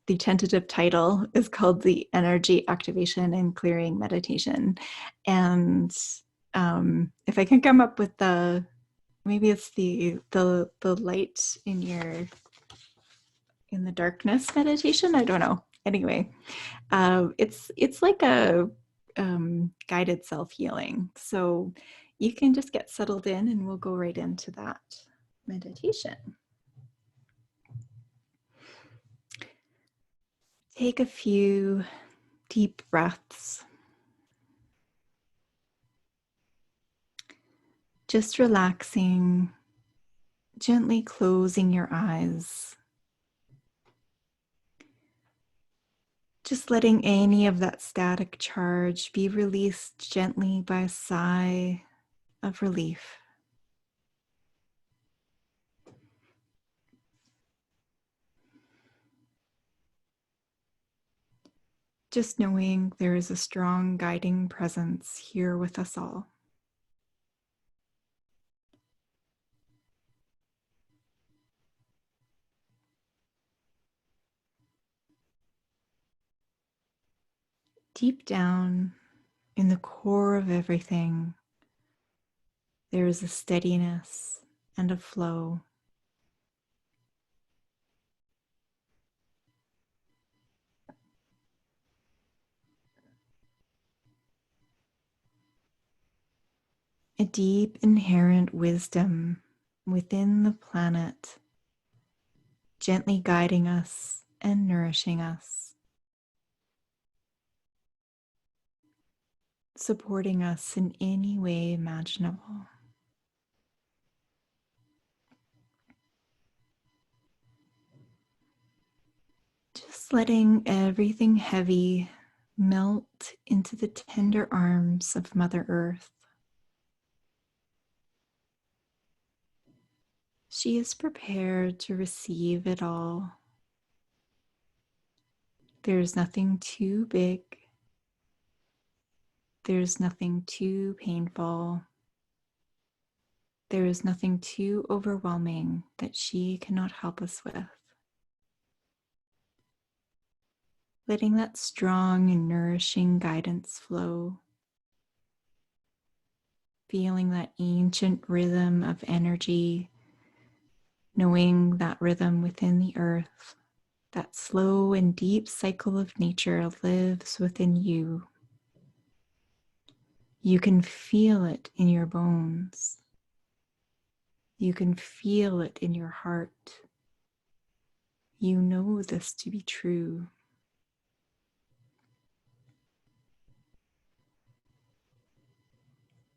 S1: the tentative title is called the Energy Activation and Clearing Meditation. And if I can come up with maybe it's the light in the darkness meditation. I don't know. Anyway, it's like a guided self-healing. So you can just get settled in and we'll go right into that meditation. Take a few deep breaths. Just relaxing, gently closing your eyes. Just letting any of that static charge be released gently by a sigh of relief. Just knowing there is a strong guiding presence here with us all. Deep down in the core of everything, there is a steadiness and a flow. A deep inherent wisdom within the planet, gently guiding us and nourishing us, supporting us in any way imaginable. Just letting everything heavy melt into the tender arms of Mother Earth. She is prepared to receive it all. There is nothing too big. There is nothing too painful. There is nothing too overwhelming that she cannot help us with. Letting that strong and nourishing guidance flow. Feeling that ancient rhythm of energy, knowing that rhythm within the earth, that slow and deep cycle of nature lives within you. You can feel it in your bones. You can feel it in your heart. You know this to be true.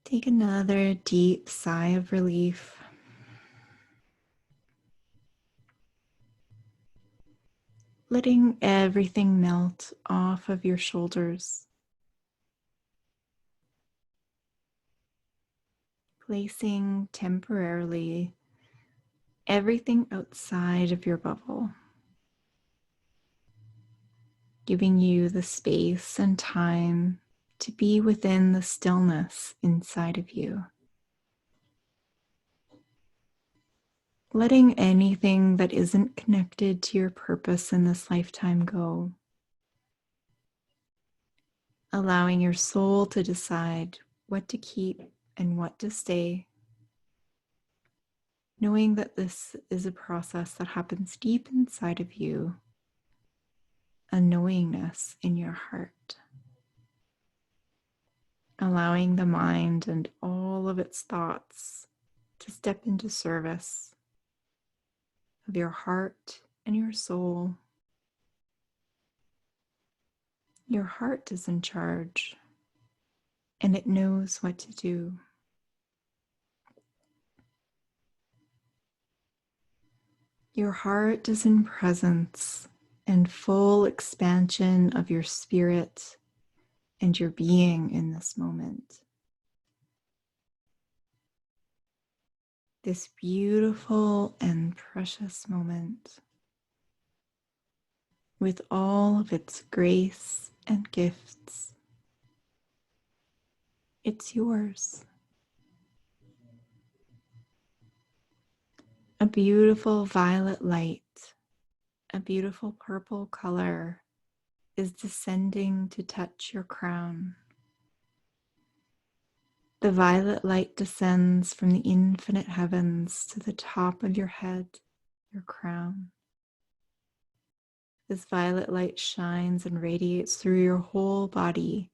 S1: Take another deep sigh of relief. Letting everything melt off of your shoulders. Placing temporarily everything outside of your bubble. Giving you the space and time to be within the stillness inside of you. Letting anything that isn't connected to your purpose in this lifetime go. Allowing your soul to decide what to keep and what to stay. Knowing that this is a process that happens deep inside of you. A knowingness in your heart. Allowing the mind and all of its thoughts to step into service of your heart and your soul. Your heart is in charge and it knows what to do. Your heart is in presence and full expansion of your spirit and your being in this moment. This beautiful and precious moment with all of its grace and gifts. It's yours. A beautiful violet light A beautiful purple color is descending to touch your crown. The violet light descends from the infinite heavens to the top of your head, your crown. This violet light shines and radiates through your whole body,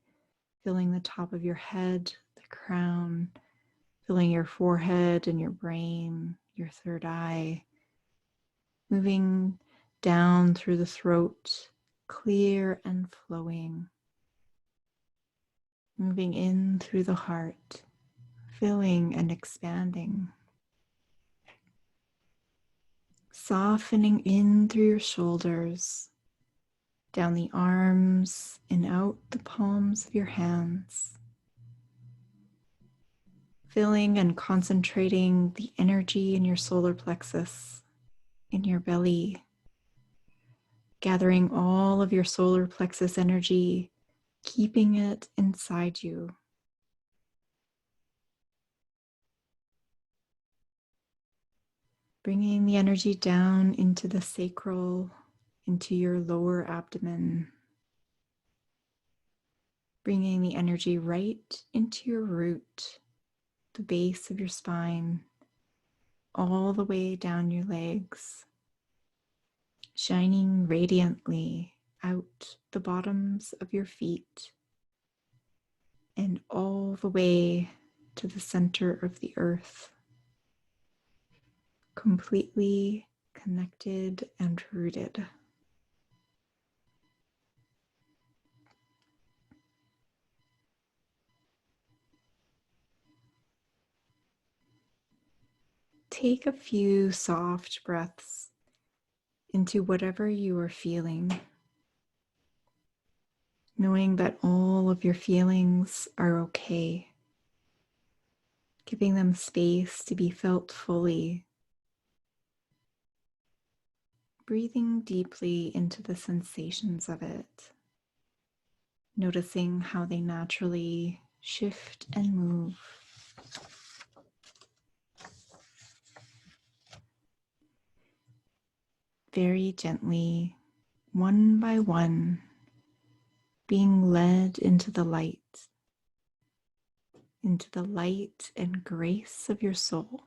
S1: filling the top of your head, the crown, filling your forehead and your brain, your third eye, moving down through the throat, clear and flowing, moving in through the heart, filling and expanding, softening in through your shoulders, down the arms and out the palms of your hands, filling and concentrating the energy in your solar plexus, in your belly, gathering all of your solar plexus energy, keeping it inside you. Bringing the energy down into the sacral, into your lower abdomen. Bringing the energy right into your root, the base of your spine, all the way down your legs, shining radiantly out the bottoms of your feet and all the way to the center of the earth, completely connected and rooted. Take a few soft breaths into whatever you are feeling, knowing that all of your feelings are okay, giving them space to be felt fully, breathing deeply into the sensations of it, noticing how they naturally shift and move. Very gently, one by one, being led into the light and grace of your soul.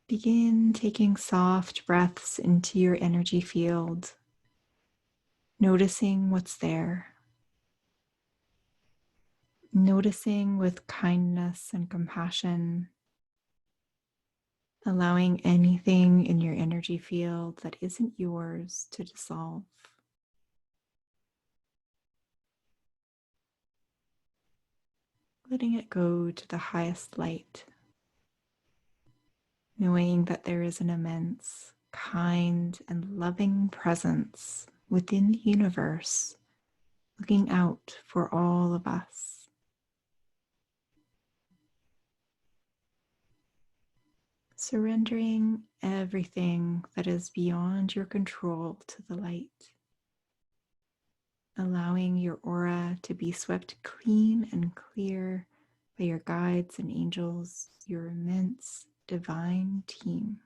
S1: Begin taking soft breaths into your energy field, noticing what's there, noticing with kindness and compassion, allowing anything in your energy field that isn't yours to dissolve. Letting it go to the highest light, knowing that there is an immense, kind, and loving presence within the universe, looking out for all of us. Surrendering everything that is beyond your control to the light, allowing your aura to be swept clean and clear by your guides and angels, your immense divine team.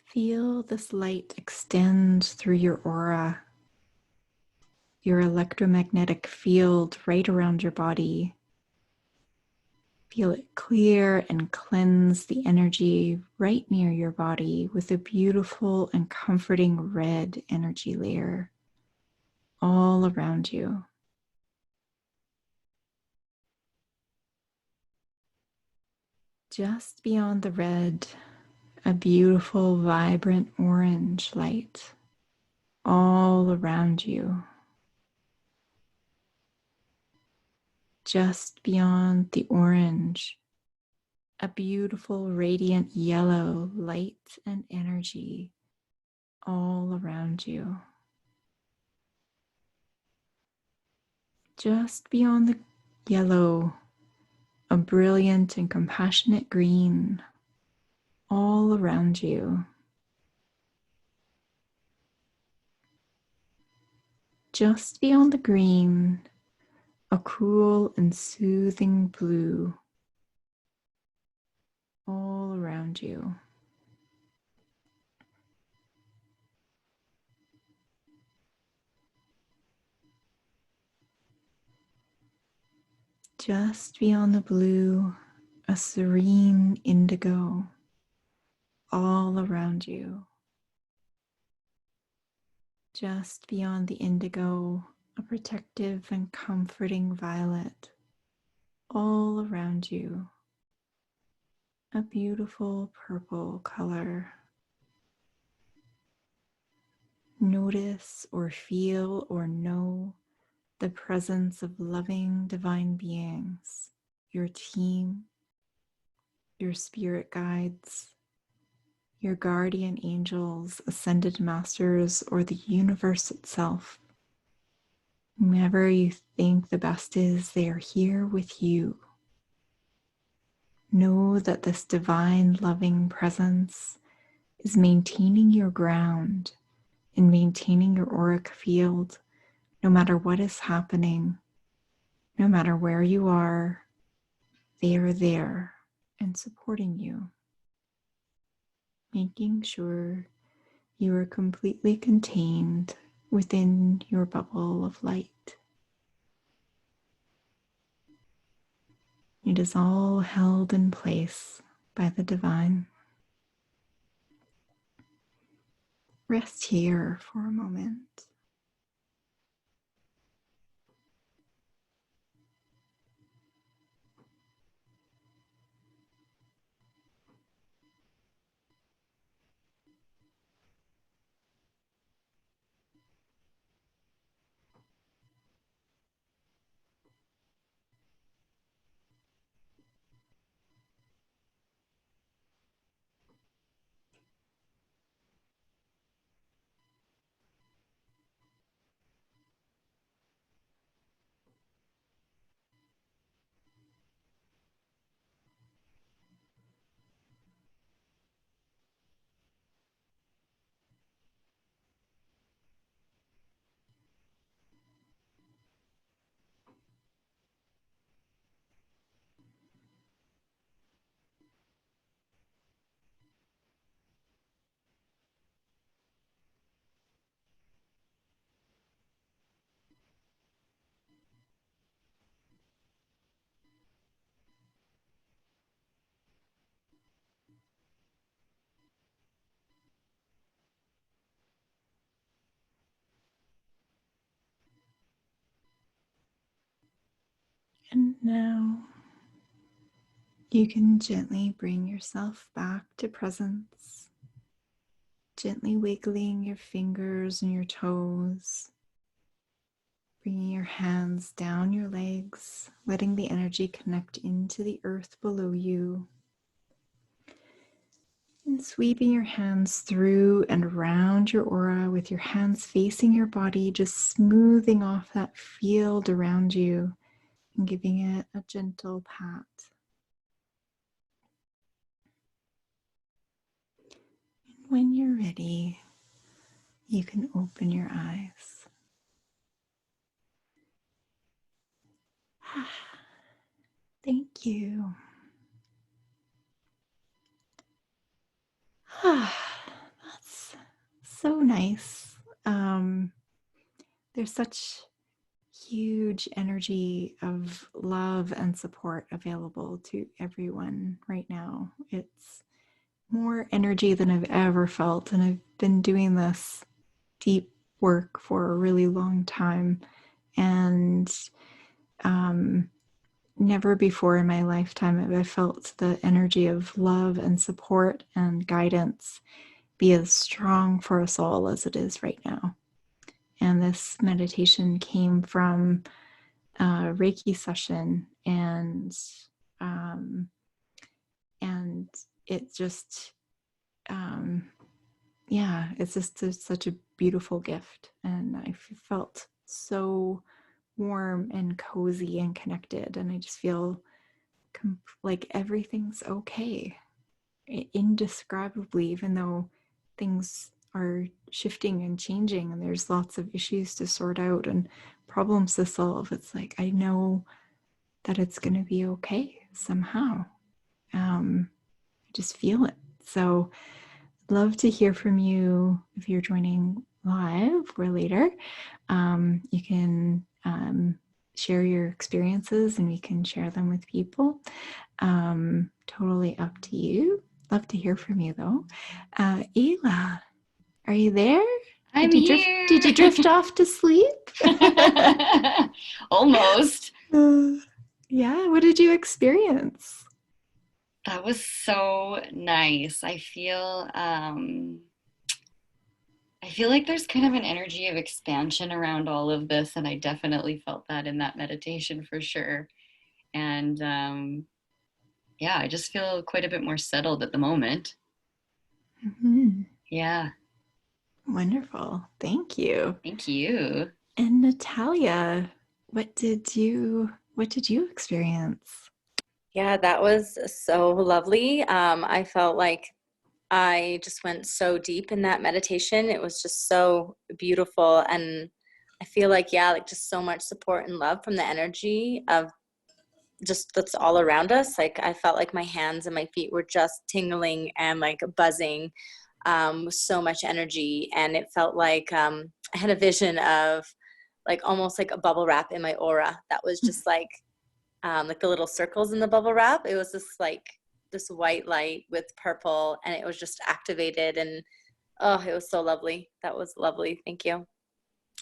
S1: Feel this light extend through your aura, your electromagnetic field right around your body. Feel it clear and cleanse the energy right near your body with a beautiful and comforting red energy layer all around you. Just beyond the red, a beautiful, vibrant orange light all around you. Just beyond the orange, a beautiful, radiant yellow light and energy all around you. Just beyond the yellow, a brilliant and compassionate green all around you. Just beyond the green, a cool and soothing blue all around you. Just beyond the blue, a serene indigo all around you. Just beyond the indigo, a protective and comforting violet all around you. A beautiful purple color. Notice or feel or know the presence of loving divine beings, your team, your spirit guides, your guardian angels, ascended masters, or the universe itself. Whomever you think the best is, they are here with you. Know that this divine loving presence is maintaining your ground and maintaining your auric field, no matter what is happening, no matter where you are, they are there and supporting you, making sure you are completely contained within your bubble of light. It is all held in place by the divine. Rest here for a moment. And now you can gently bring yourself back to presence, gently wiggling your fingers and your toes, bringing your hands down your legs, letting the energy connect into the earth below you, and sweeping your hands through and around your aura with your hands facing your body, just smoothing off that field around you and giving it a gentle pat. And when you're ready, you can open your eyes. Thank you. That's so nice. There's such huge energy of love and support available to everyone right now. It's more energy than I've ever felt, and I've been doing this deep work for a really long time, and never before in my lifetime have I felt the energy of love and support and guidance be as strong for us all as it is right now. And this meditation came from a Reiki session, and it just, it's just such a beautiful gift, and I felt so warm and cozy and connected, and I just feel like everything's okay, indescribably, even though things are shifting and changing and there's lots of issues to sort out and problems to solve. It's like, I know that it's going to be okay somehow. I just feel it. So love to hear from you if you're joining live or later. You can share your experiences and we can share them with people. Totally up to you. Love to hear from you though. Ayla, are you there?
S2: I'm here.
S1: Did you drift off to sleep?
S2: Almost.
S1: Yeah, what did you experience?
S2: That was so nice. I feel like there's kind of an energy of expansion around all of this, and I definitely felt that in that meditation for sure. And yeah, I just feel quite a bit more settled at the moment.
S1: Mm-hmm.
S2: Yeah.
S1: Wonderful. Thank you.
S2: Thank you.
S1: And Natalia, what did you experience?
S3: Yeah, that was so lovely. I felt like I just went so deep in that meditation. It was just so beautiful. And I feel like, yeah, like just so much support and love from the energy of just that's all around us. Like I felt like my hands and my feet were just tingling and like buzzing with so much energy. And it felt like I had a vision of like almost like a bubble wrap in my aura that was just like the little circles in the bubble wrap. It was just like this white light with purple, and it was just activated, and oh, it was so lovely. That was lovely. Thank you.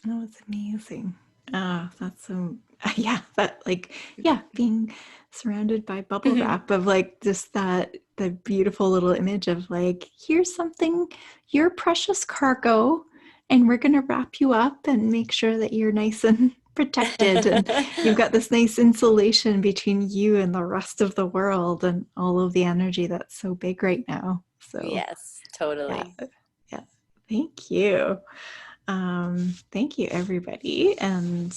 S1: Oh, it's amazing. Oh, that's so, yeah, that like, yeah, being surrounded by bubble wrap of like just that, the beautiful little image of like, here's something, your precious cargo, and we're going to wrap you up and make sure that you're nice and protected. And you've got this nice insulation between you and the rest of the world and all of the energy that's so big right now. So,
S3: Yes,
S1: yeah,
S3: totally.
S1: yeah, thank you. Thank you, everybody. And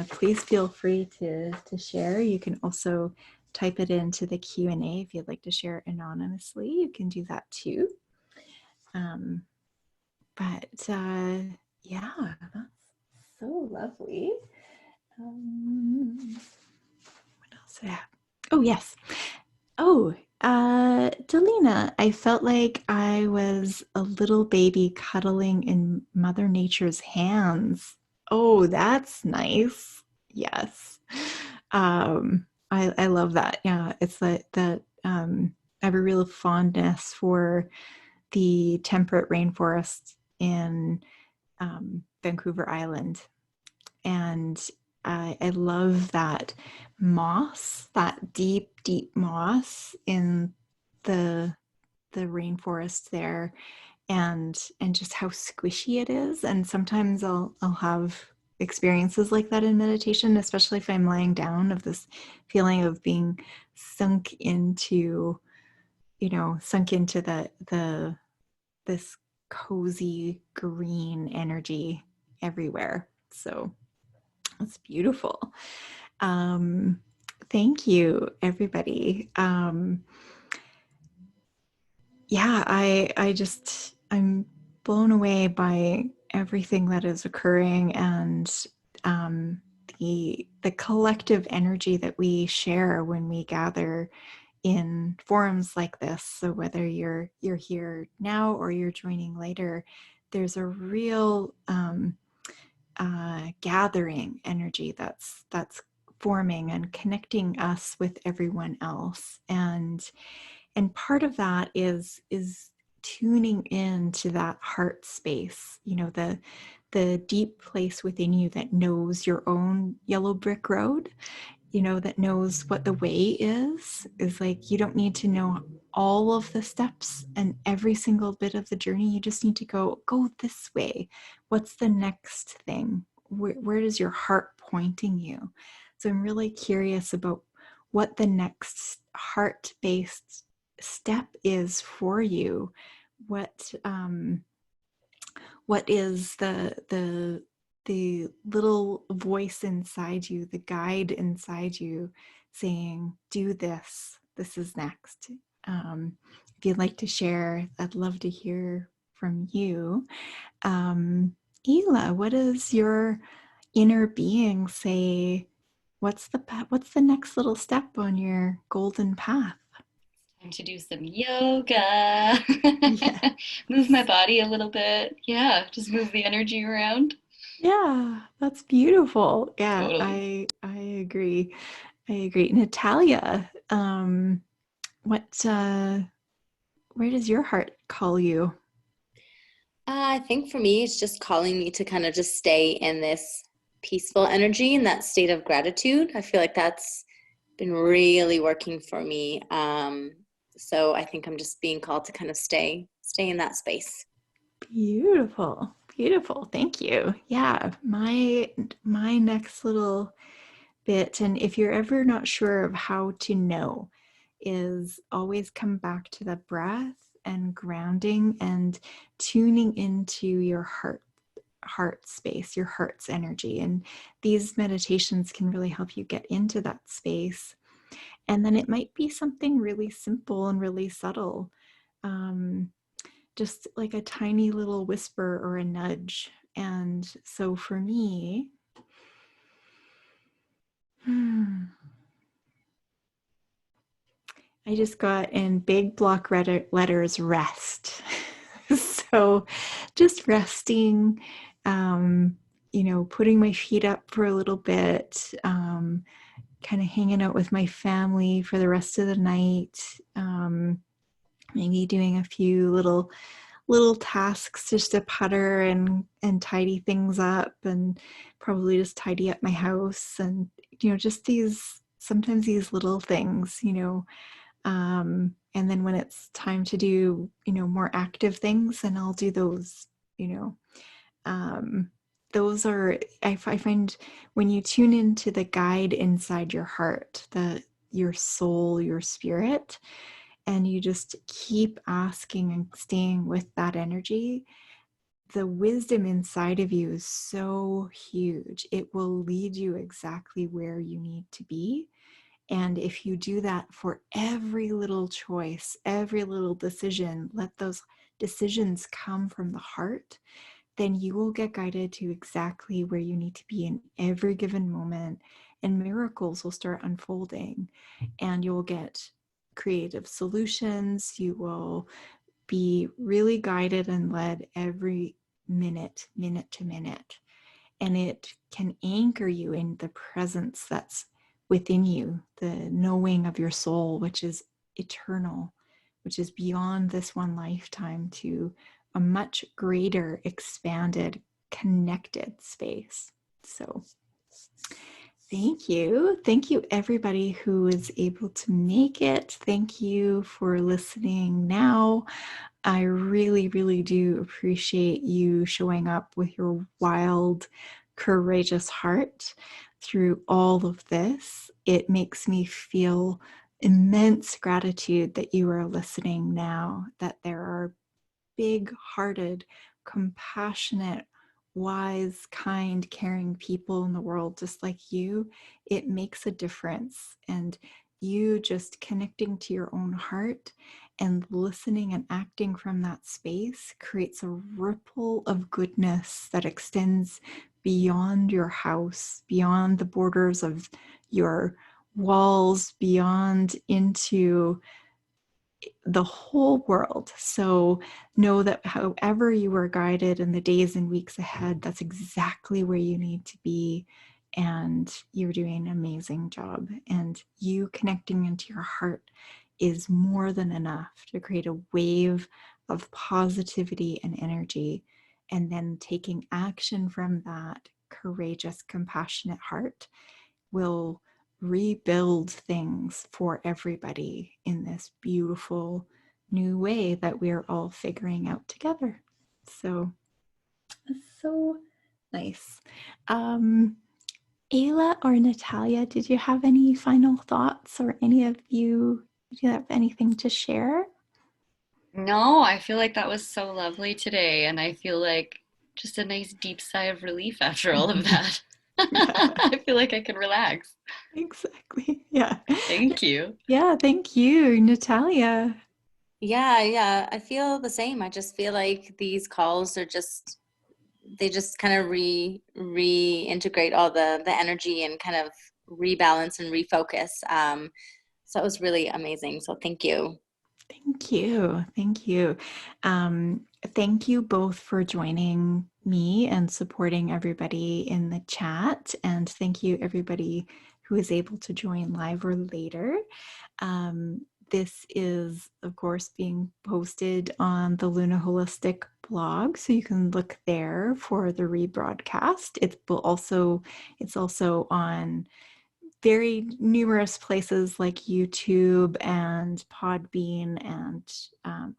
S1: please feel free to share. You can also type it into the Q&A if you'd like to share anonymously. You can do that too. Um, but yeah, that's so lovely. What else did I have? Oh, yes. Oh, Delina, I felt like I was a little baby cuddling in Mother Nature's hands. Oh, that's nice. Yes. I love that. Yeah, it's like that I have a real fondness for the temperate rainforest in Vancouver Island. And I love that moss, that deep, deep moss in the the rainforest there, and just how squishy it is. And sometimes I'll have experiences like that in meditation, especially if I'm lying down, of this feeling of being sunk into, sunk into the this cozy green energy everywhere. So that's beautiful. Um, Thank you, everybody. Yeah, I'm blown away by everything that is occurring, and um, the collective energy that we share when we gather in forums like this. So whether you're here now or you're joining later, there's a real gathering energy that's forming and connecting us with everyone else. And part of that is tuning in to that heart space, the deep place within you that knows your own yellow brick road, that knows what the way is like. You don't need to know all of the steps and every single bit of the journey. You just need to go this way. What's the next thing? Where is your heart pointing you? So I'm really curious about what the next heart-based step is for you. What is the the little voice inside you, the guide inside you saying, do this, this is next. If you'd like to share, I'd love to hear from you. Ela, what does your inner being say? What's the next little step on your golden path?
S2: Time to do some yoga.
S1: Yeah.
S2: Move my body a little bit. Yeah, just move the energy around.
S1: Yeah, that's beautiful. Yeah,
S2: Totally.
S1: I agree. I agree. Natalia, what where does your heart call you?
S3: I think for me, it's just calling me to kind of just stay in this peaceful energy and that state of gratitude. I feel like that's been really working for me. So I think I'm just being called to kind of stay in that space.
S1: Beautiful. Beautiful. Thank you. Yeah, my next little bit, and if you're ever not sure of how to know, is always come back to the breath and grounding and tuning into your heart space, your heart's energy. And these meditations can really help you get into that space. And then it might be something really simple and really subtle. Um, just like a tiny little whisper or a nudge. And so for me, I just got in big block letters rest. So just resting, putting my feet up for a little bit, kind of hanging out with my family for the rest of the night, maybe doing a few little tasks just to putter and tidy things up, and probably just tidy up my house, and just sometimes these little things, and then when it's time to do more active things, and I'll do those. you know um, those are, I find, when you tune into the guide inside your heart, your soul, your spirit, and you just keep asking and staying with that energy, the wisdom inside of you is so huge. It will lead you exactly where you need to be. And if you do that for every little choice, every little decision, let those decisions come from the heart, then you will get guided to exactly where you need to be in every given moment. And miracles will start unfolding, and you'll get creative solutions. You will be really guided and led every minute to minute. And it can anchor you in the presence that's within you, the knowing of your soul, which is eternal, which is beyond this one lifetime, to a much greater, expanded, connected space. So thank you. Thank you, everybody who was able to make it. Thank you for listening now. I really, really do appreciate you showing up with your wild, courageous heart through all of this. It makes me feel immense gratitude that you are listening now, that there are big-hearted, compassionate, wise, kind, caring people in the world just like you. It makes a difference. And you just connecting to your own heart and listening and acting from that space creates a ripple of goodness that extends beyond your house, beyond the borders of your walls, beyond into the whole world. So know that however you are guided in the days and weeks ahead, that's exactly where you need to be. And you're doing an amazing job. And you connecting into your heart is more than enough to create a wave of positivity and energy. And then taking action from that courageous, compassionate heart will rebuild things for everybody in this beautiful new way that we're all figuring out together. So it's so nice. Ayla or Natalia, did you have any final thoughts, or any of you, do you have anything to share?
S2: No, I feel like that was so lovely today. And I feel like just a nice deep sigh of relief after all of
S1: Yeah.
S2: that. I feel like I can relax.
S1: Exactly. Yeah.
S2: Thank you.
S1: Yeah, thank you, Natalia.
S3: Yeah, I feel the same. I just feel like these calls are just, they just kind of reintegrate all the energy and kind of rebalance and refocus. So it was really amazing. So thank you.
S1: Thank you. Thank you. Thank you both for joining me and supporting everybody in the chat. And thank you, everybody who is able to join live or later. This is, of course, being posted on the Luna Holistic blog, so you can look there for the rebroadcast. It's also on very numerous places like YouTube and Podbean and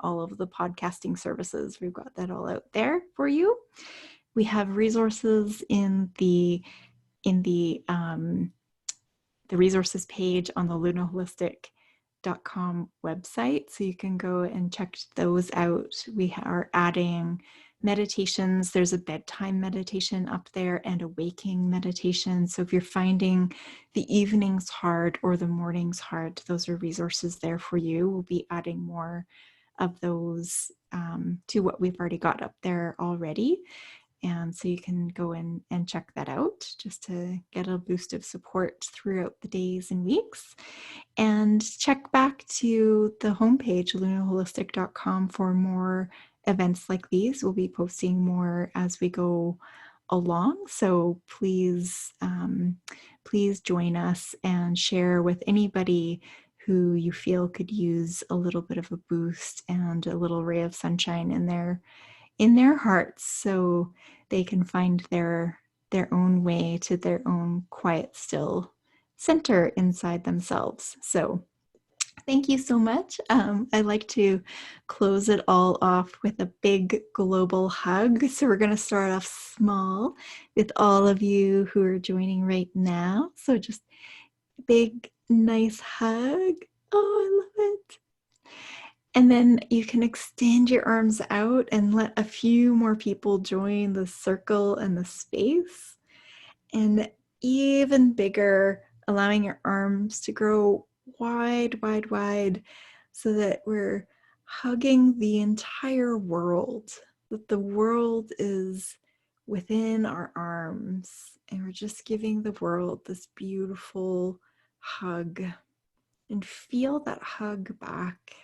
S1: all of the podcasting services. We've got that all out there for you. We have resources in the resources page on the lunaholistic.com website, so you can go and check those out. We are adding meditations. There's a bedtime meditation up there and a waking meditation. So if you're finding the evenings hard or the mornings hard, those are resources there for you. We'll be adding more of those to what we've already got up there already. And so you can go in and check that out just to get a boost of support throughout the days and weeks. And check back to the homepage, lunaholistic.com, for more events like these. We'll be posting more as we go along. So please, please join us and share with anybody who you feel could use a little bit of a boost and a little ray of sunshine in their hearts, so they can find their own way to their own quiet, still center inside themselves. So thank you so much. I like to close it all off with a big global hug. So we're going to start off small with all of you who are joining right now. So just a big, nice hug. Oh, I love it. And then you can extend your arms out and let a few more people join the circle and the space. And even bigger, allowing your arms to grow wide, wide, wide, so that we're hugging the entire world, that the world is within our arms. And we're just giving the world this beautiful hug. And feel that hug back.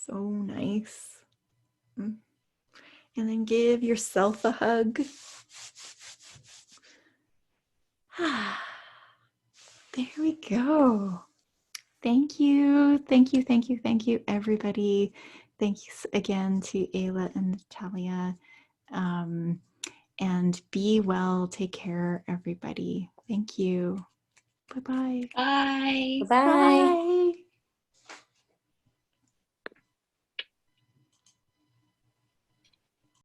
S1: So nice. And then give yourself a hug. There we go. Thank you. Thank you. Thank you. Thank you, everybody. Thanks again to Ayla and Natalia. And be well. Take care, everybody. Thank you. Bye-bye.
S2: Bye.
S3: Bye.
S1: Bye.